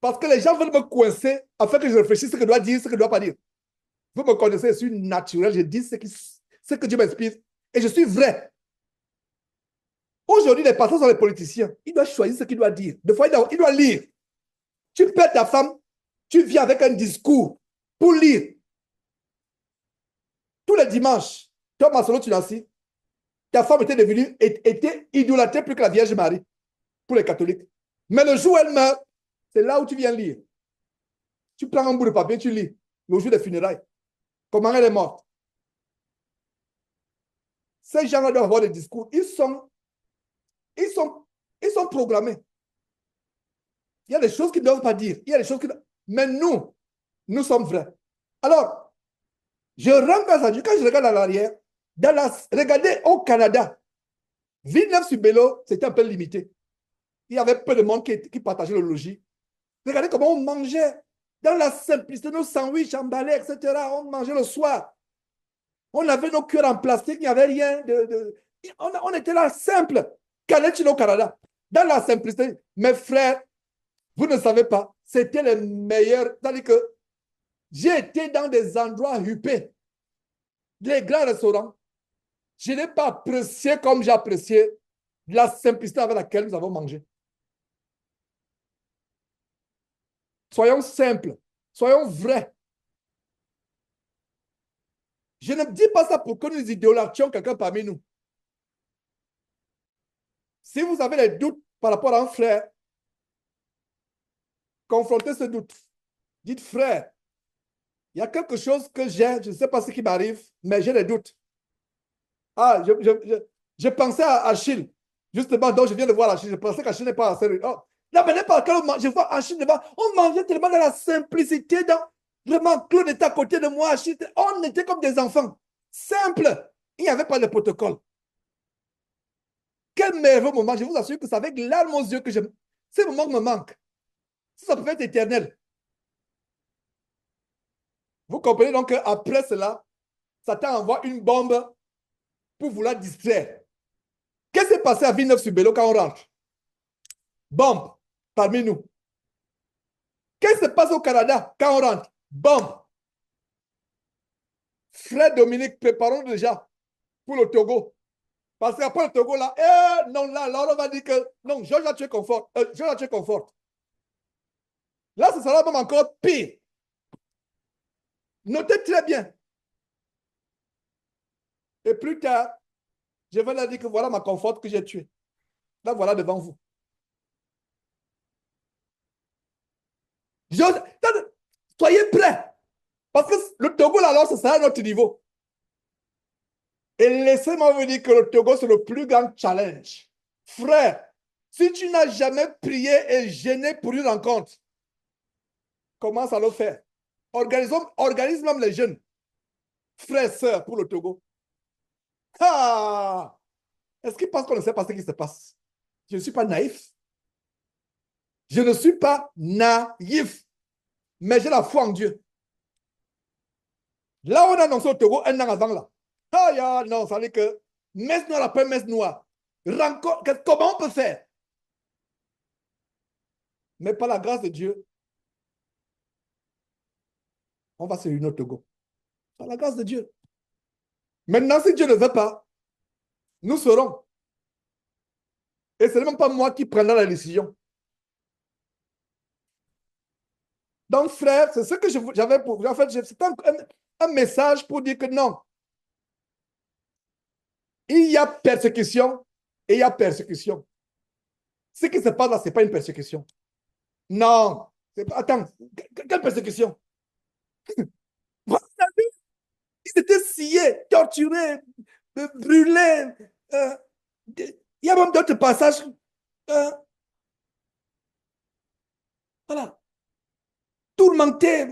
Parce que les gens veulent me coincer afin que je réfléchisse ce que je dois dire, ce que je ne dois pas dire. Vous me connaissez, je suis naturel, je dis ce que Dieu m'inspire. Et je suis vrai. Aujourd'hui, les patrons sont les politiciens. Ils doivent choisir ce qu'ils doivent dire. Des fois, ils doivent lire. Tu perds ta femme, tu viens avec un discours pour lire. Tous les dimanches, toi, Marcelo Tunasi, ta femme était idolâtrée plus que la Vierge Marie pour les catholiques. Mais le jour où elle meurt, c'est là où tu viens lire. Tu prends un bout de papier, tu lis. Le jour des funérailles. Comment elle est morte. Ces gens-là doivent avoir des discours. Ils sont programmés. Il y a des choses qu'ils ne doivent pas dire. Il y a des choses mais nous sommes vrais. Alors, je rends grâce à Dieu. Quand je regarde à l'arrière, regardez au Canada, Villeneuve-sur-Bélion, c'était un peu limité. Il y avait peu de monde qui partageait le logis. Regardez comment on mangeait dans la simplicité, nos sandwichs emballés, etc. On mangeait le soir. On avait nos cuillères en plastique, il n'y avait rien. On était là, simple. Canada au Canada. Dans la simplicité, mes frères, vous ne savez pas, c'était les meilleurs. C'est-à-dire que j'ai été dans des endroits huppés, les grands restaurants. Je n'ai pas apprécié comme j'ai apprécié la simplicité avec laquelle nous avons mangé. Soyons simples, soyons vrais. Je ne dis pas ça pour que nous idolâtrions quelqu'un parmi nous. Si vous avez des doutes par rapport à un frère, confrontez ce doute. Dites, frère, il y a quelque chose que j'ai, je ne sais pas ce qui m'arrive, mais j'ai des doutes. Ah, je pensais à Achille, justement, donc je viens de voir Achille. Je pensais qu'Achille n'est pas assez. Oh, La manière par laquelle je vois en Chine, on mangeait tellement dans la simplicité, dans vraiment Claude était à côté de moi, on était comme des enfants. Simple. Il n'y avait pas de protocole. Quel merveilleux moment. Je vous assure que c'est avec larmes aux yeux que je... Ces moments me manquent. Ça peut être éternel. Vous comprenez donc qu'après cela, Satan envoie une bombe pour vouloir distraire. Qu'est-ce qui s'est passé à Villeneuve-sur-Bélo quand on rentre? Bombe parmi nous. Qu'est-ce qui se passe au Canada quand on rentre? Bombe. Frère Dominique, préparons déjà pour le Togo. Parce qu'après le Togo, là, non, là, on va dire que non, Georges a tué Confort. Georges a tué Confort. Là, ce sera même encore pire. Notez très bien. Et plus tard, je vais leur dire que voilà ma Confort que j'ai tué. Là, voilà devant vous. Georges, soyez prêts. Parce que le Togo, là, alors, ce sera notre niveau. Et laissez-moi vous dire que le Togo, c'est le plus grand challenge. Frère, si tu n'as jamais prié et gêné pour une rencontre, commence à le faire. Organise même les jeunes. Frères, sœurs, pour le Togo. Ah! Est-ce qu'ils pensent qu'on ne sait pas ce qui se passe? Je ne suis pas naïf. Je ne suis pas naïf. Mais j'ai la foi en Dieu. Là, on a annoncé au Togo un an avant là. Ah, non, ça veut dire que messe noire après messe noire. Comment on peut faire? Mais par la grâce de Dieu, on va se réunir au Togo. Par la grâce de Dieu. Maintenant, si Dieu ne veut pas, nous serons. Et ce n'est même pas moi qui prendrai la décision. Donc, frère, c'est ce que j'avais pour... En fait, c'est un message pour dire que non. Il y a persécution et il y a persécution. Ce qui se passe là, ce n'est pas une persécution. Non. Attends, quelle persécution? Ils étaient sciés, torturés, brûlés. Il y a même d'autres passages. Euh, voilà. Tourmentés.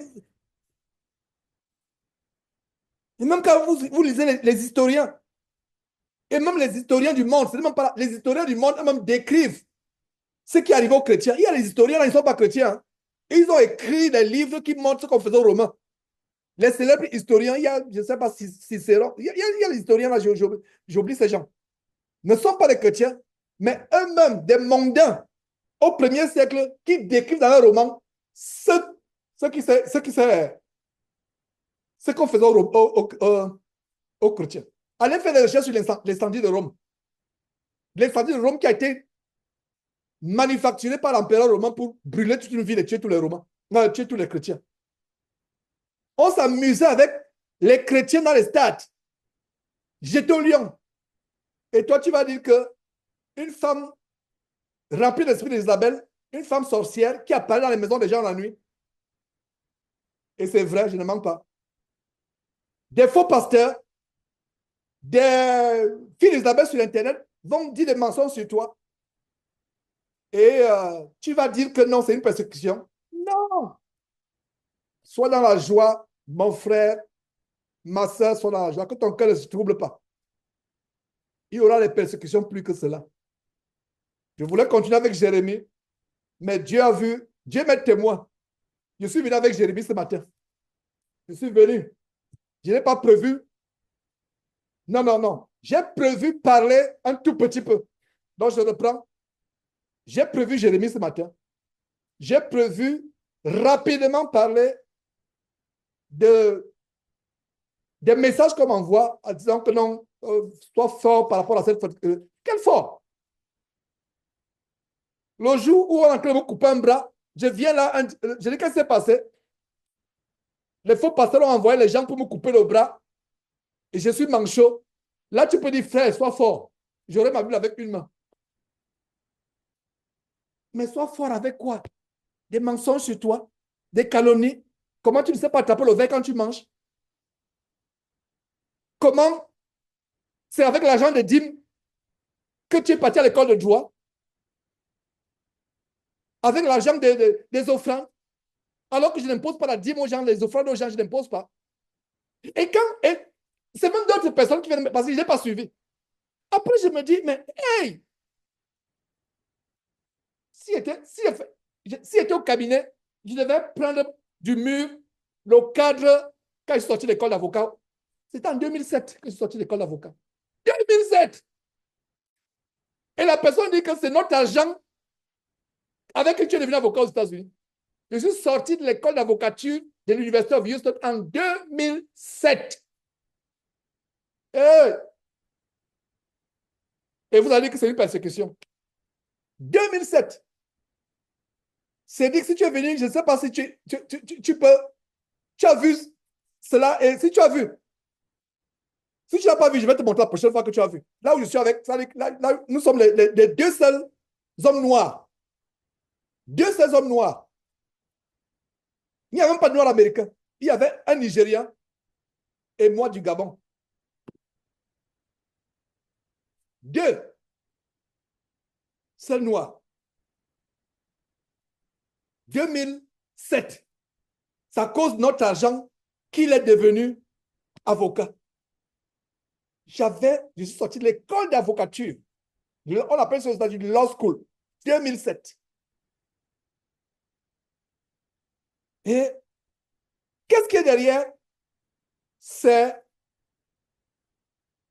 Et même quand vous lisez les historiens, et même les historiens du monde, c'est même pas les historiens du monde même décrivent ce qui arrive aux chrétiens. Il y a les historiens, là, ils ne sont pas chrétiens. Hein. Ils ont écrit des livres qui montrent ce qu'on faisait aux Romains. Les célèbres historiens, il y a, je ne sais pas si c'est il y a les historiens, là, j'oublie ces gens, ne sont pas des chrétiens, mais eux-mêmes, des mondains au 1er siècle, qui décrivent dans leurs romans ce qu'on faisait aux chrétiens. Allez faire des recherches sur l'incendie de Rome. L'incendie de Rome qui a été manufacturé par l'empereur romain pour brûler toute une ville et tuer tous les Romains, tuer tous les chrétiens. On s'amusait avec les chrétiens dans les stades. J'étais au lion. Et toi, tu vas dire que une femme remplie d'esprit d'Isabelle, une femme sorcière qui apparaît dans les maisons des gens la nuit. Et c'est vrai, je ne mens pas. Des faux pasteurs, des filles d'Isabelle sur Internet vont dire des mensonges sur toi. Et tu vas dire que non, c'est une persécution. Non. Sois dans la joie, mon frère, ma soeur, sois dans la joie, que ton cœur ne se trouble pas. Il y aura des persécutions plus que cela. Je voulais continuer avec Jérémie, mais Dieu a vu, Dieu m'est témoin. Je suis venu avec Jérémie ce matin. Je suis venu. Je n'ai pas prévu. Non, non, non. J'ai prévu parler un tout petit peu. Donc, je reprends. J'ai prévu Jérémie ce matin. J'ai prévu rapidement parler des messages qu'on m'envoie en disant que non, sois fort par rapport à cette... quel fort? Le jour où on est en train de me couper un bras, je viens là, je dis qu'est-ce qui s'est passé? Les faux pasteurs ont envoyé les gens pour me couper le bras et je suis manchot. Là, tu peux dire, frère, sois fort. J'aurai ma Bible avec une main. Mais sois fort avec quoi? Des mensonges sur toi, des calomnies. Comment tu ne sais pas attraper le verre quand tu manges? Comment c'est avec l'argent de dîmes que tu es parti à l'école de droit? avec l'argent des offrandes, alors que je n'impose pas la dîme aux gens, les offrandes aux gens, je n'impose pas. Et c'est même d'autres personnes qui viennent, parce que je n'ai pas suivi. Après, je me dis, mais hey, si j'étais au cabinet, je devais prendre du mur, le cadre, quand je suis sorti de l'école d'avocat. C'était en 2007 que je suis sorti de l'école d'avocat. 2007! Et la personne dit que c'est notre argent avec qui tu es devenu avocat aux États-Unis. Je suis sorti de l'école d'avocature de l'Université of Houston en 2007. Et vous allez dire que c'est une persécution. 2007. C'est dit que si tu es venu, je ne sais pas si tu peux, tu as vu cela, et si tu as vu, si tu n'as pas vu, je vais te montrer la prochaine fois que tu as vu. Là où je suis avec, là, nous sommes les deux seuls hommes noirs. Deux seuls hommes noirs. Il n'y a même pas de noir américain. Il y avait un Nigérian et moi du Gabon. Deux seuls noirs. 2007. C'est à cause de notre argent qu'il est devenu avocat. Je suis sorti de l'école d'avocature. On appelle ça aux États-Unis Law School. 2007. Et qu'est-ce qui est derrière? C'est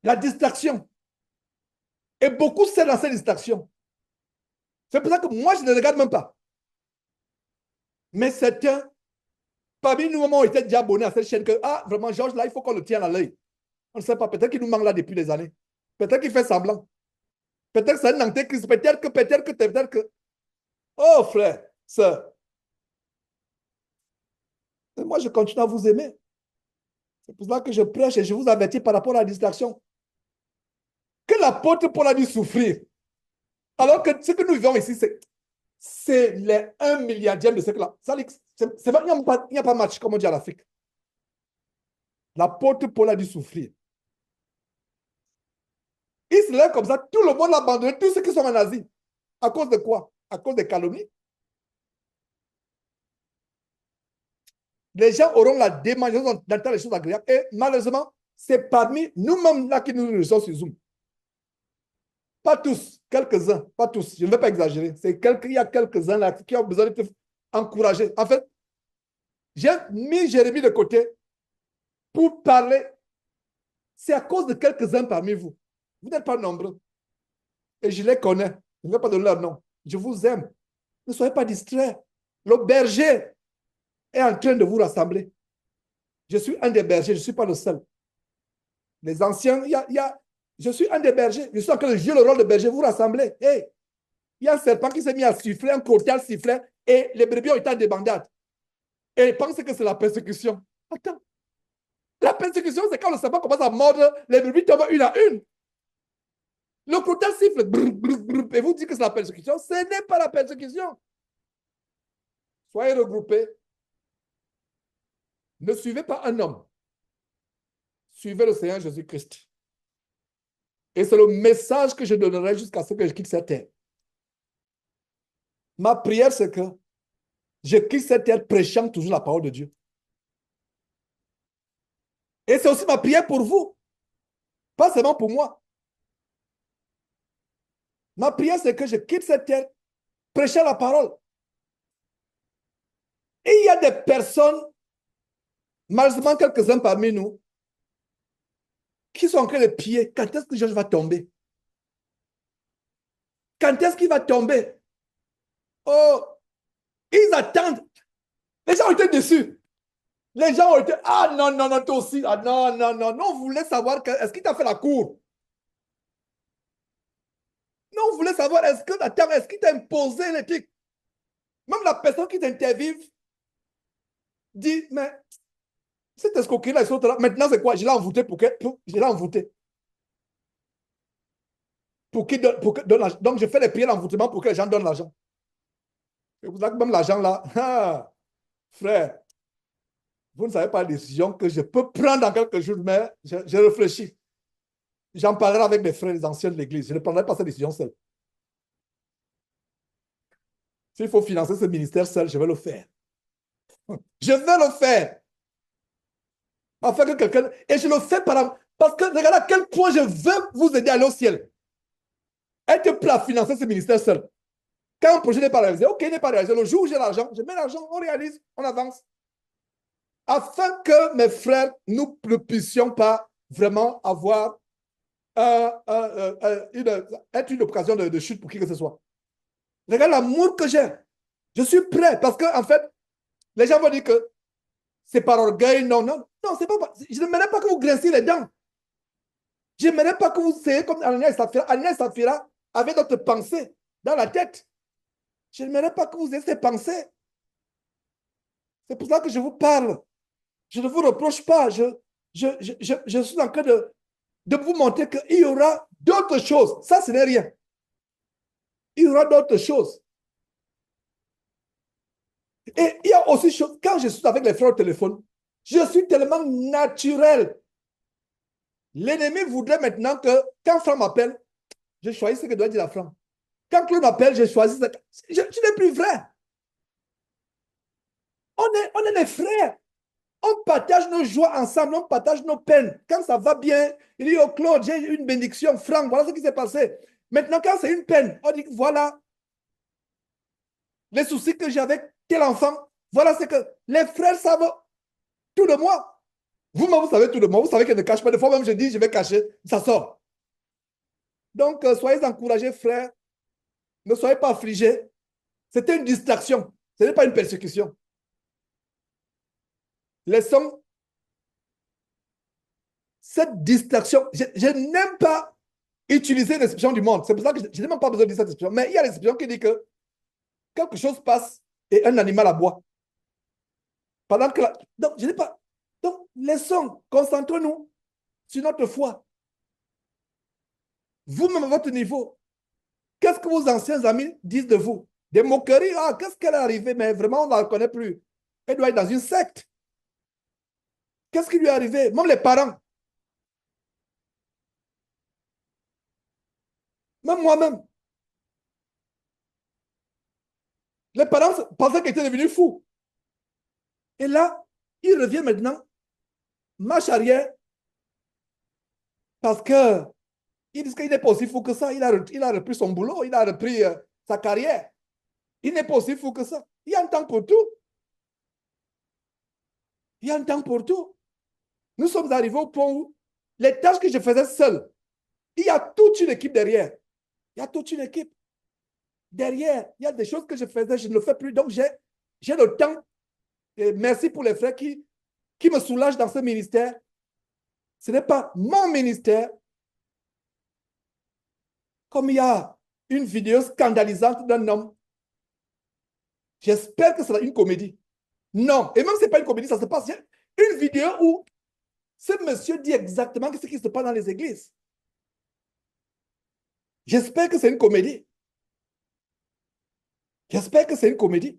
la distraction. Et beaucoup sont dans cette distraction. C'est pour ça que moi, je ne regarde même pas. Mais certains, parmi nous, on était déjà abonnés à cette chaîne que, ah, vraiment, Georges, là, il faut qu'on le tienne à l'œil. On ne sait pas, peut-être qu'il nous manque là depuis des années. Peut-être qu'il fait semblant. Peut-être que c'est un antéchrist. Peut-être que. Oh, frère, sœur. Moi, je continue à vous aimer. C'est pour ça que je prêche et je vous avertis par rapport à la distraction. Que l'apôtre Paul a dû souffrir. Alors que ce que nous vivons ici, c'est les 1 milliardième de ce que-là. Il n'y a pas match, comme on dit à l'Afrique. L'apôtre Paul a dû souffrir. Il se lève comme ça, tout le monde l'a abandonné, tous ceux qui sont en Asie. À cause de quoi? À cause des calomnies. Les gens auront la démarche d'entendre les choses agréables. Et malheureusement, c'est parmi nous-mêmes là qui nous réunissons sur Zoom. Pas tous, quelques-uns, pas tous. Je ne vais pas exagérer. Il y a quelques-uns là qui ont besoin de te encourager. En fait, j'ai mis Jérémie de côté pour parler. C'est à cause de quelques-uns parmi vous. Vous n'êtes pas nombreux. Et je les connais. Je ne vais pas donner leur nom. Je vous aime. Ne soyez pas distraits. Le berger est en train de vous rassembler. Je suis un des bergers, je ne suis pas le seul. Les anciens, je suis un des bergers. Je suis en train de jouer le rôle de berger. Vous rassemblez. Hey, il y a un serpent qui s'est mis à siffler, un crottal sifflait, et les brebis ont été en débandade. Et ils pensent que c'est la persécution. Attends. La persécution, c'est quand le serpent commence à mordre, les brebis tombent une à une. Le crottal siffle, brr, brr, brr, et vous dites que c'est la persécution. Ce n'est pas la persécution. Soyez regroupés. Ne suivez pas un homme. Suivez le Seigneur Jésus-Christ. Et c'est le message que je donnerai jusqu'à ce que je quitte cette terre. Ma prière, c'est que je quitte cette terre prêchant toujours la parole de Dieu. Et c'est aussi ma prière pour vous. Pas seulement pour moi. Ma prière, c'est que je quitte cette terre prêchant la parole. Et il y a des personnes, malheureusement quelques-uns parmi nous, qui sont en train de piller. Quand est-ce que Georges va tomber? Quand est-ce qu'il va tomber? Oh, ils attendent. Les gens ont été déçus. Les gens ont été, ah non, non, non, toi aussi. Ah non, non, non, non, on voulait savoir, est-ce qu'il t'a fait la cour? Non, on voulait savoir, est-ce qu'il t'a imposé les trucs? Même la personne qui t'interviewe dit, mais cette escroquerie-là, maintenant c'est quoi? Je l'ai envoûté je l'ai envoûté. Pour qu'il donne l'argent. Donc, je fais les prières d'envoûtement pour que les gens donnent l'argent. Et vous savez que même l'argent là, ah, frère, vous ne savez pas la décision que je peux prendre dans quelques jours, mais je réfléchis. J'en parlerai avec mes frères, les anciens de l'église. Je ne prendrai pas cette décision seul. S'il faut financer ce ministère seul, je vais le faire. Je vais le faire. Afin que quelqu'un... Et je le fais parce que regardez à quel point je veux vous aider à aller au ciel. Être prêt à financer ce ministère seul. Quand un projet n'est pas réalisé, ok, il n'est pas réalisé. Le jour où j'ai l'argent, je mets l'argent, on réalise, on avance. Afin que mes frères, nous ne puissions pas vraiment avoir être une occasion de chute pour qui que ce soit. Regarde l'amour que j'ai. Je suis prêt parce que, en fait, les gens vont dire que c'est par orgueil. Non, non, non, c'est pas. Je n'aimerais pas que vous grinciez les dents. Je n'aimerais pas que vous soyez comme Anania et Saphira. Anania et Saphira avaient d'autres pensées dans la tête. Je n'aimerais pas que vous ayez ces pensées. C'est pour ça que je vous parle. Je ne vous reproche pas. Je suis en train de vous montrer qu'il y aura d'autres choses. Ça, ce n'est rien. Il y aura d'autres choses. Et il y a aussi chose, quand je suis avec les frères au téléphone, je suis tellement naturel. L'ennemi voudrait maintenant que, quand Franck m'appelle, je choisis ce que doit dire à Franck. Quand Claude m'appelle, je choisis ce que... Je n'ai plus vrai. On est les frères. On partage nos joies ensemble, on partage nos peines. Quand ça va bien, il dit, oh Claude, j'ai une bénédiction, Franck, voilà ce qui s'est passé. Maintenant, quand c'est une peine, on dit, voilà les soucis que j'ai avec tel enfant. Voilà ce que les frères savent tout de moi. Vous-même, vous savez tout de moi. Vous savez qu'elle ne cache pas. Des fois même, je dis, je vais cacher, ça sort. Donc, soyez encouragés, frères. Ne soyez pas affligés. C'était une distraction. Ce n'est pas une persécution. Laissons cette distraction. Je n'aime pas utiliser l'expression du monde. C'est pour ça que je n'ai même pas besoin de dire cette expression. Mais il y a l'expression qui dit que quelque chose passe et un animal aboie. Pendant que donc, je n'ai pas. Donc, laissons, concentrons-nous sur notre foi. Vous-même à votre niveau, qu'est-ce que vos anciens amis disent de vous? Des moqueries. Ah, qu'est-ce qu'elle est arrivée? Mais vraiment, on ne la reconnaît plus. Elle doit être dans une secte. Qu'est-ce qui lui est arrivé? Même les parents. Même moi-même. Les parents pensaient qu'elle était devenue fou. Et là, il revient maintenant, marche arrière, parce que il dit qu'il n'est pas aussi fou que ça. Il a repris son boulot, il a repris sa carrière. Il n'est pas aussi fou que ça. Il y a un temps pour tout. Il y a un temps pour tout. Nous sommes arrivés au point où les tâches que je faisais seul, il y a toute une équipe derrière. Il y a toute une équipe. Derrière, il y a des choses que je faisais, je ne le fais plus. Donc, j'ai le temps. Et merci pour les frères qui me soulagent dans ce ministère. Ce n'est pas mon ministère. Comme il y a une vidéo scandalisante d'un homme, j'espère que ce sera une comédie. Non, et même si ce n'est pas une comédie, ça se passe. Une vidéo où ce monsieur dit exactement ce qui se passe dans les églises. J'espère que c'est une comédie. J'espère que c'est une comédie.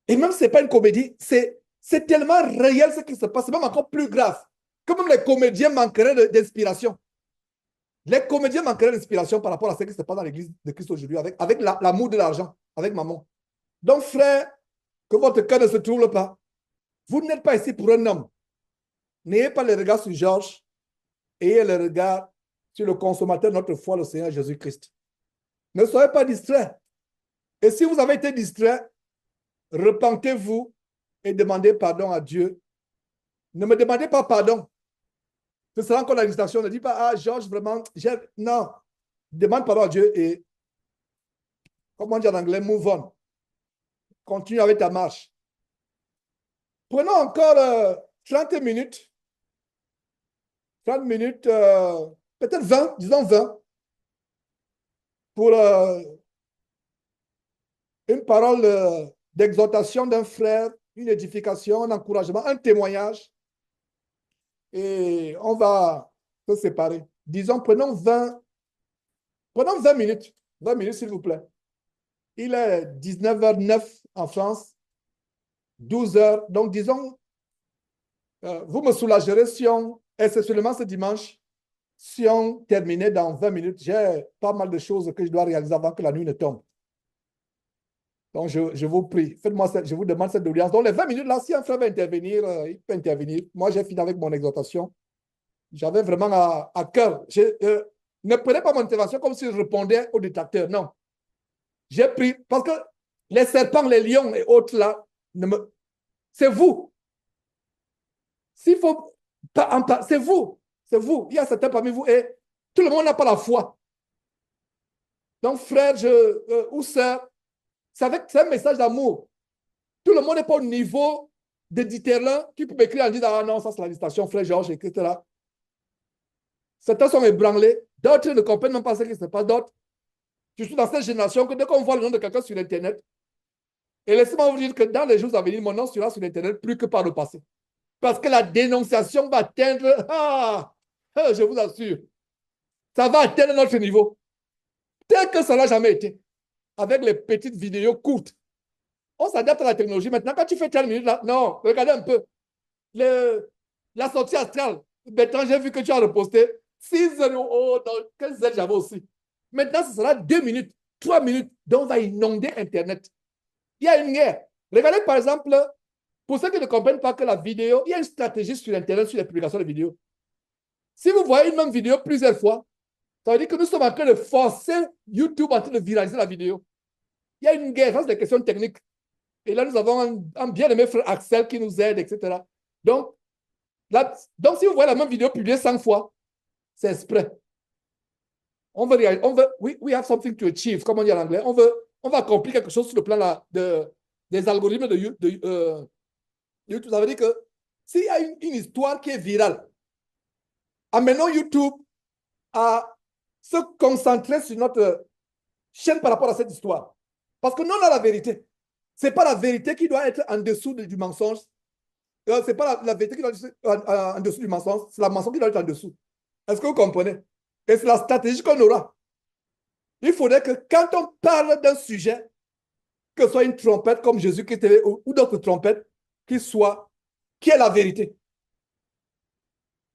Et même si ce n'est pas une comédie, c'est tellement réel ce qui se passe. C'est même encore plus grave. Que même les comédiens manqueraient d'inspiration. Les comédiens manqueraient d'inspiration par rapport à ce qui se passe dans l'église de Christ aujourd'hui, avec l'amour de l'argent, avec maman. Donc, frère, que votre cœur ne se trouble pas. Vous n'êtes pas ici pour un homme. N'ayez pas le regard sur Georges, ayez le regard sur le consommateur de notre foi, le Seigneur Jésus-Christ. Ne soyez pas distraits. Et si vous avez été distraits, repentez-vous et demandez pardon à Dieu. Ne me demandez pas pardon. Ce sera encore la distraction. Ne dis pas, ah, Georges, vraiment, non. Demande pardon à Dieu et, comme on dit en anglais, move on. Continue avec ta marche. Prenons encore 30 minutes. 30 minutes, peut-être 20, disons 20, pour une parole d'exhortation d'un frère, une édification, un encouragement, un témoignage. Et on va se séparer. Disons, prenons 20 minutes. 20 minutes, s'il vous plaît. Il est 19h09 en France, 12h. Donc, disons, vous me soulagerez si on, exceptionnellement ce dimanche, si on terminait dans 20 minutes. J'ai pas mal de choses que je dois réaliser avant que la nuit ne tombe. Donc, je vous prie, faites-moi je vous demande cette audience. Donc, les 20 minutes là, si un frère veut intervenir, il peut intervenir. Moi, j'ai fini avec mon exhortation. J'avais vraiment à cœur. Ne prenez pas mon intervention comme si je répondais au détracteur. Non. J'ai pris, parce que les serpents, les lions et autres là, c'est vous. S'il faut, c'est vous. C'est vous. Il y a certains parmi vous et tout le monde n'a pas la foi. Donc, frère ou sœur, c'est un message d'amour. Tout le monde n'est pas au niveau de Dieterlin qui peut m'écrire en disant ah non, ça c'est la distraction, frère Georges, etc. Certains sont ébranlés, d'autres ne comprennent même pas ce qui se passe, d'autres. Je suis dans cette génération que dès qu'on voit le nom de quelqu'un sur Internet, et laissez-moi vous dire que dans les jours à venir, mon nom sera sur Internet plus que par le passé. Parce que la dénonciation va atteindre, je vous assure, ça va atteindre notre niveau, tel que ça n'a jamais été, avec les petites vidéos courtes. On s'adapte à la technologie. Maintenant, quand tu fais 30 minutes, là, non, regardez un peu. La sortie astrale. Maintenant, j'ai vu que tu as reposté 6 heures. Oh, non, 15 heures, j'avais aussi. Maintenant, ce sera 2 minutes, 3 minutes. Donc, on va inonder Internet. Il y a une guerre. Regardez, par exemple, pour ceux qui ne comprennent pas que la vidéo, il y a une stratégie sur Internet, sur les publications de vidéos. Si vous voyez une même vidéo plusieurs fois, ça veut dire que nous sommes en train de forcer YouTube en train de viraliser la vidéo. Il y a une guerre, ça c'est des questions techniques. Et là, nous avons un bien-aimé frère Axel qui nous aide, etc. Donc, si vous voyez la même vidéo publiée 100 fois, c'est exprès. We have something to achieve, comme on dit en anglais. On va accomplir quelque chose sur le plan là, des algorithmes de YouTube. Ça veut dire que s'il y a une histoire qui est virale, amenons YouTube à se concentrer sur notre chaîne par rapport à cette histoire. Parce que nous, on a la vérité. Ce n'est pas la vérité qui doit être en dessous du mensonge. Ce n'est pas la vérité qui doit être en dessous du mensonge, c'est la mensonge qui doit être en dessous. Est-ce que vous comprenez? Et c'est la stratégie qu'on aura. Il faudrait que quand on parle d'un sujet, que ce soit une trompette comme Jésus-Christ ou d'autres trompettes, qui est la vérité.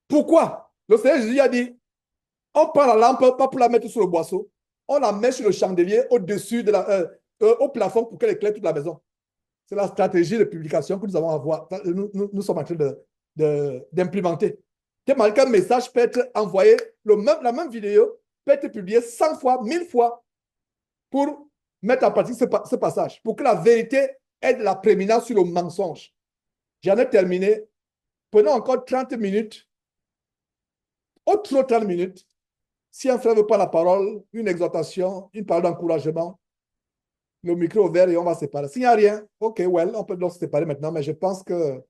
Pourquoi? Le Seigneur Jésus a dit, on prend la lampe pas pour la mettre sur le boisseau, on la met sur le chandelier au-dessus au plafond pour qu'elle éclaire toute la maison. C'est la stratégie de publication que nous avons à voir. Nous sommes en train d'implémenter. Qu'un message peut être envoyé, la même vidéo peut être publiée 100 fois, 1000 fois pour mettre en pratique ce passage, pour que la vérité ait de la prééminence sur le mensonge. J'en ai terminé. Prenons encore 30 minutes, autre 30 minutes. Si un frère veut pas la parole, une exhortation, une parole d'encouragement, le micro ouvert et on va se séparer. S'il n'y a rien, OK, on peut donc se séparer maintenant, mais je pense que...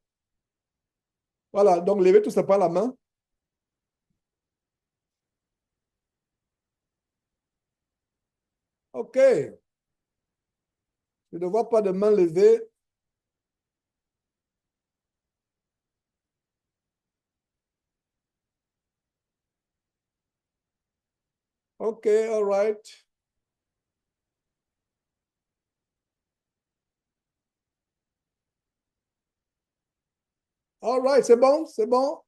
Voilà, donc levez tout simplement la main. OK. Je ne vois pas de main levée. OK, all right. All right, c'est bon, c'est bon.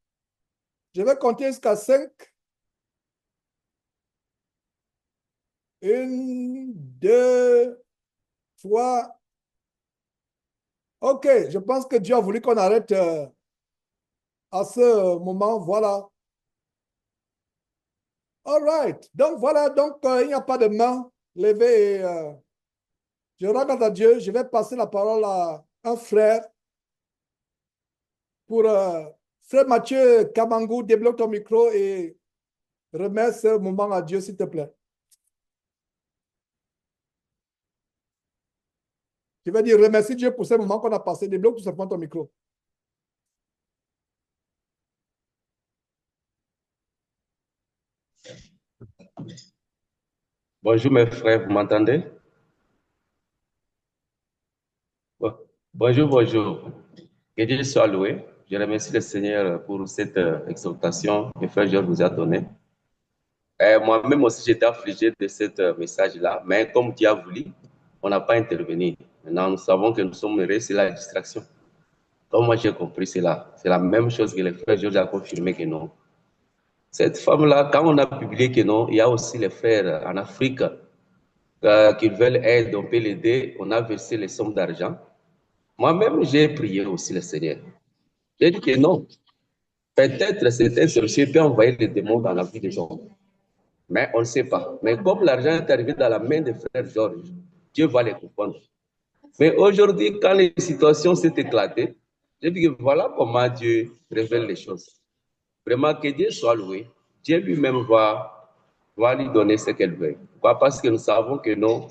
Je vais compter jusqu'à 5. 1, 2, 3. OK, je pense que Dieu a voulu qu'on arrête à ce moment. Voilà. All right. Donc, voilà. Donc, il n'y a pas de main levée. Je rends grâce à Dieu. Je vais passer la parole à un frère pour frère Mathieu Kamangou. Débloque ton micro et remets ce moment à Dieu, s'il te plaît. Je vais dire remercie Dieu pour ce moment qu'on a passé. Débloque tout simplement ton micro. Bonjour mes frères, vous m'entendez? Bonjour, bonjour. Que Dieu soit loué. Je remercie le Seigneur pour cette exhortation que frère Georges vous a donnée. Moi-même aussi, j'étais affligé de ce message-là, mais comme Dieu a voulu, on n'a pas intervenu. Maintenant, nous savons que nous sommes heureux, c'est la distraction. Comme moi j'ai compris cela, c'est la même chose que le frère Georges a confirmé que non. Cette femme-là, quand on a publié que non, il y a aussi les frères en Afrique qu'ils veulent aide, on peut l'aider. On a versé les sommes d'argent. Moi-même, j'ai prié aussi le Seigneur. J'ai dit que non. Peut-être certains sorciers peuvent envoyer les démons dans la vie des hommes. Mais on ne sait pas. Mais comme l'argent est arrivé dans la main de frère Georges, Dieu va les comprendre. Mais aujourd'hui, quand les situations s'est éclatées, j'ai dit que voilà comment Dieu révèle les choses. Vraiment, que Dieu soit loué. Dieu lui-même va lui donner ce qu'elle veut. Pourquoi? Parce que nous savons que non,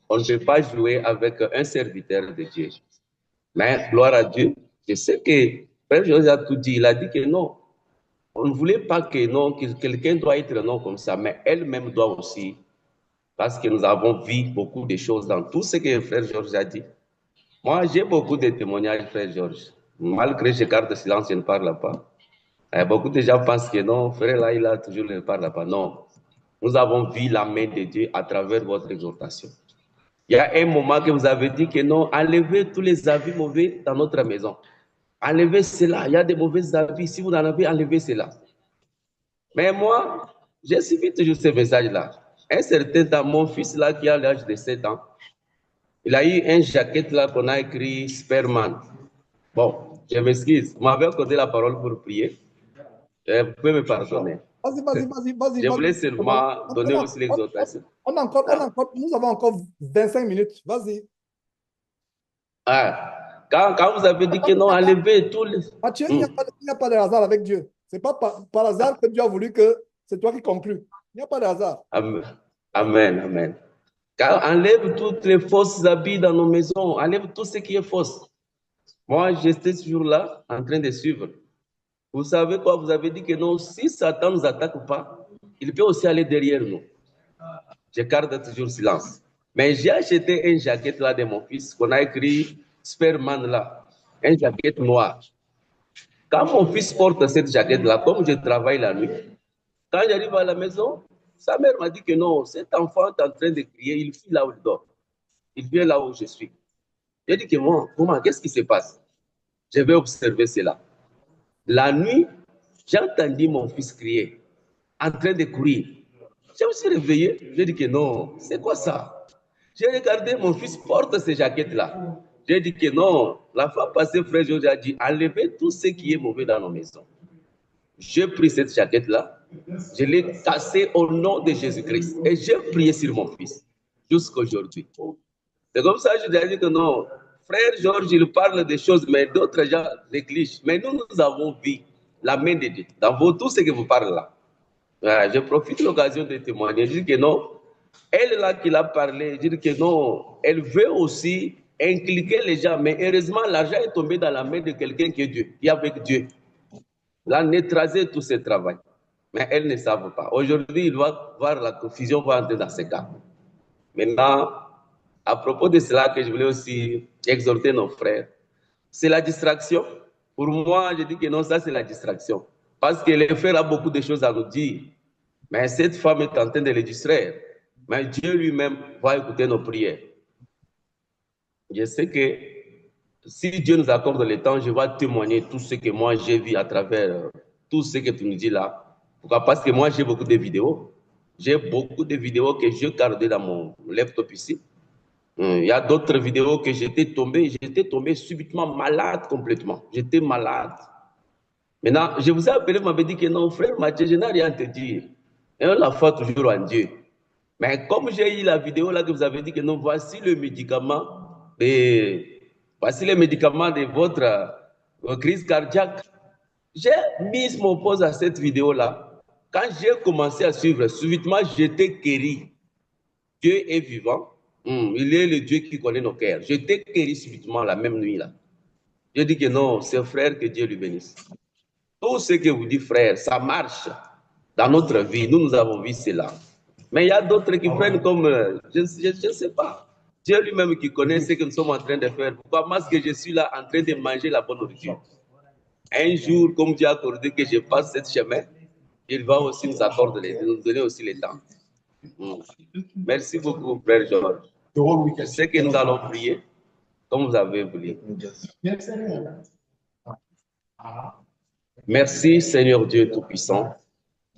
on ne peut pas jouer avec un serviteur de Dieu. Mais gloire à Dieu, je sais que Frère José a tout dit. Il a dit que non, on ne voulait pas que non, que quelqu'un doit être non comme ça, mais elle-même doit aussi, parce que nous avons vu beaucoup de choses dans tout ce que Frère Georges a dit. Moi, j'ai beaucoup de témoignages, Frère Georges. Malgré que je garde silence, je ne parle pas. Beaucoup de gens pensent que non, frère là, il a toujours ne parle pas. Non. Nous avons vu la main de Dieu à travers votre exhortation. Il y a un moment que vous avez dit que non, enlevez tous les avis mauvais dans notre maison. Enlevez cela. Il y a des mauvais avis. Si vous en avez, enlevez cela. Mais moi, j'ai suivi toujours ce message-là. Un certain temps, mon fils là, qui a l'âge de 7 ans, il a eu un jaquette là qu'on a écrit Sperman. Bon, je m'excuse. Vous m'avez accordé la parole pour prier. Vous pouvez me pardonner. Vas-y. Je voulais seulement donner aussi l'exhortation. Nous avons encore 25 minutes. Vas-y. Ah, quand vous avez dit que non, enlevez tous les... Mathieu, il n'y a pas de hasard avec Dieu. Ce n'est pas par hasard que Dieu a voulu que c'est toi qui conclus. Il n'y a pas de hasard. Amen. Amen. Car enlève toutes les fausses habits dans nos maisons. Enlève tout ce qui est fausse. Moi, j'étais ce jour-là en train de suivre. Vous savez quoi? Vous avez dit que non, si Satan ne nous attaque pas, il peut aussi aller derrière nous. Je garde toujours silence. Mais j'ai acheté une jaquette là de mon fils qu'on a écrit Sperman là. Une jaquette noire. Quand mon fils porte cette jaquette là, comme je travaille la nuit, quand j'arrive à la maison, sa mère m'a dit que non, cet enfant est en train de crier, il fuit là où il dort. Il vient là où je suis. J'ai dit que moi, comment, qu'est-ce qui se passe? Je vais observer cela. La nuit, j'ai entendu mon fils crier, en train de courir. Je me suis réveillé, j'ai dit que non, c'est quoi ça? J'ai regardé, mon fils porte ces jaquettes-là. J'ai dit que non, la fois passée, frère Georges a dit, enlevez tout ce qui est mauvais dans nos maisons. J'ai pris cette jaquette-là, je l'ai cassée au nom de Jésus-Christ et j'ai prié sur mon fils jusqu'à aujourd'hui. C'est comme ça que je dis que non, frère Georges, il parle des choses, mais d'autres gens négligent. Mais nous avons vu la main de Dieu dans tout ce que vous parlez là. Je profite de l'occasion de témoigner. Je dis que non, elle là qui l'a parlé, je dis que non, elle veut aussi impliquer les gens, mais heureusement, l'argent est tombé dans la main de quelqu'un qui est Dieu, qui est avec Dieu. Là, neutraliser tout ce travail. Mais elles ne savent pas. Aujourd'hui, il va voir la confusion va entrer dans ce cas. Maintenant, à propos de cela que je voulais aussi exhorter nos frères, c'est la distraction. Pour moi, je dis que non, ça c'est la distraction. Parce que le frère a beaucoup de choses à nous dire. Mais cette femme est en train de les distraire. Mais Dieu lui-même va écouter nos prières. Je sais que si Dieu nous accorde le temps, je vais témoigner tout ce que moi j'ai vu à travers tout ce que tu nous dis là. Pourquoi? Parce que moi j'ai beaucoup de vidéos. J'ai beaucoup de vidéos que je gardais dans mon laptop ici. Il y a d'autres vidéos que j'étais tombé subitement malade complètement. J'étais malade. Maintenant, je vous ai appelé, vous m'avez dit que non, frère Mathieu, je n'ai rien à te dire. Et on la foi toujours en Dieu. Mais comme j'ai eu la vidéo là que vous avez dit que non, voici le médicament, voici les médicaments de votre crise cardiaque, j'ai mis mon pause à cette vidéo là. Quand j'ai commencé à suivre, subitement j'étais guéri. Dieu est vivant. Il est le Dieu qui connaît nos cœurs. J'étais guéri subitement la même nuit là. Je dis que non, c'est frère, que Dieu lui bénisse. Tout ce que vous dites, frère, ça marche dans notre vie. Nous avons vu cela. Mais il y a d'autres qui prennent comme, je ne sais pas. Dieu lui-même qui connaît ce que nous sommes en train de faire. Pourquoi? Parce que je suis là en train de manger la bonne nourriture. Un jour, comme Dieu a accordé que je passe ce chemin, il va aussi nous donner aussi le temps. Merci beaucoup, frère Georges. Je sais que nous allons prier comme vous avez voulu. Merci, Seigneur Dieu Tout-Puissant.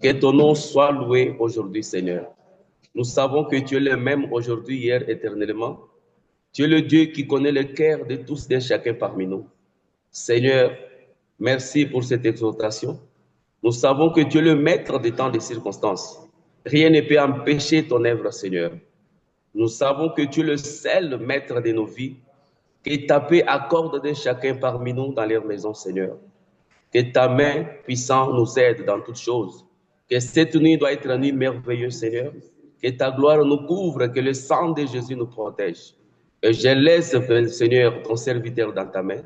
Que ton nom soit loué aujourd'hui, Seigneur. Nous savons que tu es le même aujourd'hui, hier, éternellement. Tu es le Dieu qui connaît le cœur de tous et chacun parmi nous. Seigneur, merci pour cette exhortation. Nous savons que tu es le maître des temps des circonstances. Rien ne peut empêcher ton œuvre, Seigneur. Nous savons que tu es le seul maître de nos vies, que ta paix accorde de chacun parmi nous dans leur maison, Seigneur. Que ta main puissante nous aide dans toutes choses. Que cette nuit doit être une nuit merveilleuse, Seigneur. Que ta gloire nous couvre, que le sang de Jésus nous protège. Et je laisse, Seigneur, ton serviteur dans ta main.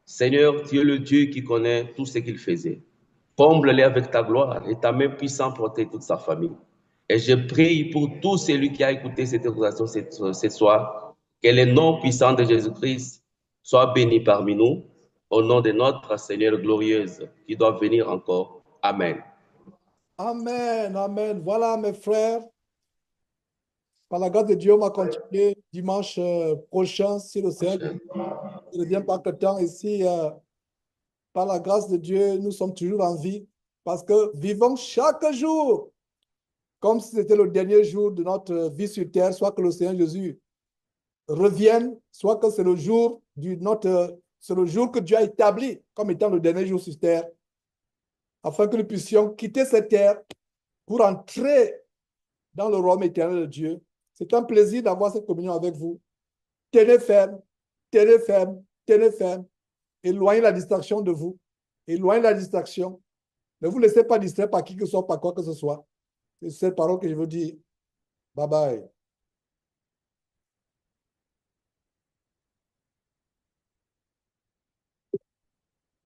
Seigneur, tu es le Dieu qui connaît tout ce qu'il faisait. Comble-les avec ta gloire et ta main puissante protège toute sa famille. Et je prie pour tout celui qui a écouté cette exhortation ce soir, que le nom puissant de Jésus-Christ soit béni parmi nous, au nom de notre Seigneur glorieuse, qui doit venir encore. Amen. Amen, amen. Voilà, mes frères. Par la grâce de Dieu, on va continuer dimanche prochain, si le Seigneur ne revient pas que temps. Ici, par la grâce de Dieu, nous sommes toujours en vie parce que vivons chaque jour comme si c'était le dernier jour de notre vie sur terre, soit que le Seigneur Jésus revienne, soit que c'est le jour c'est le jour que Dieu a établi comme étant le dernier jour sur terre, afin que nous puissions quitter cette terre pour entrer dans le royaume éternel de Dieu. C'est un plaisir d'avoir cette communion avec vous. Tenez ferme, tenez ferme, tenez ferme. Éloignez la distraction de vous. Éloignez la distraction. Ne vous laissez pas distraire par qui que ce soit, par quoi que ce soit. C'est cette parole que je veux dire. Bye bye.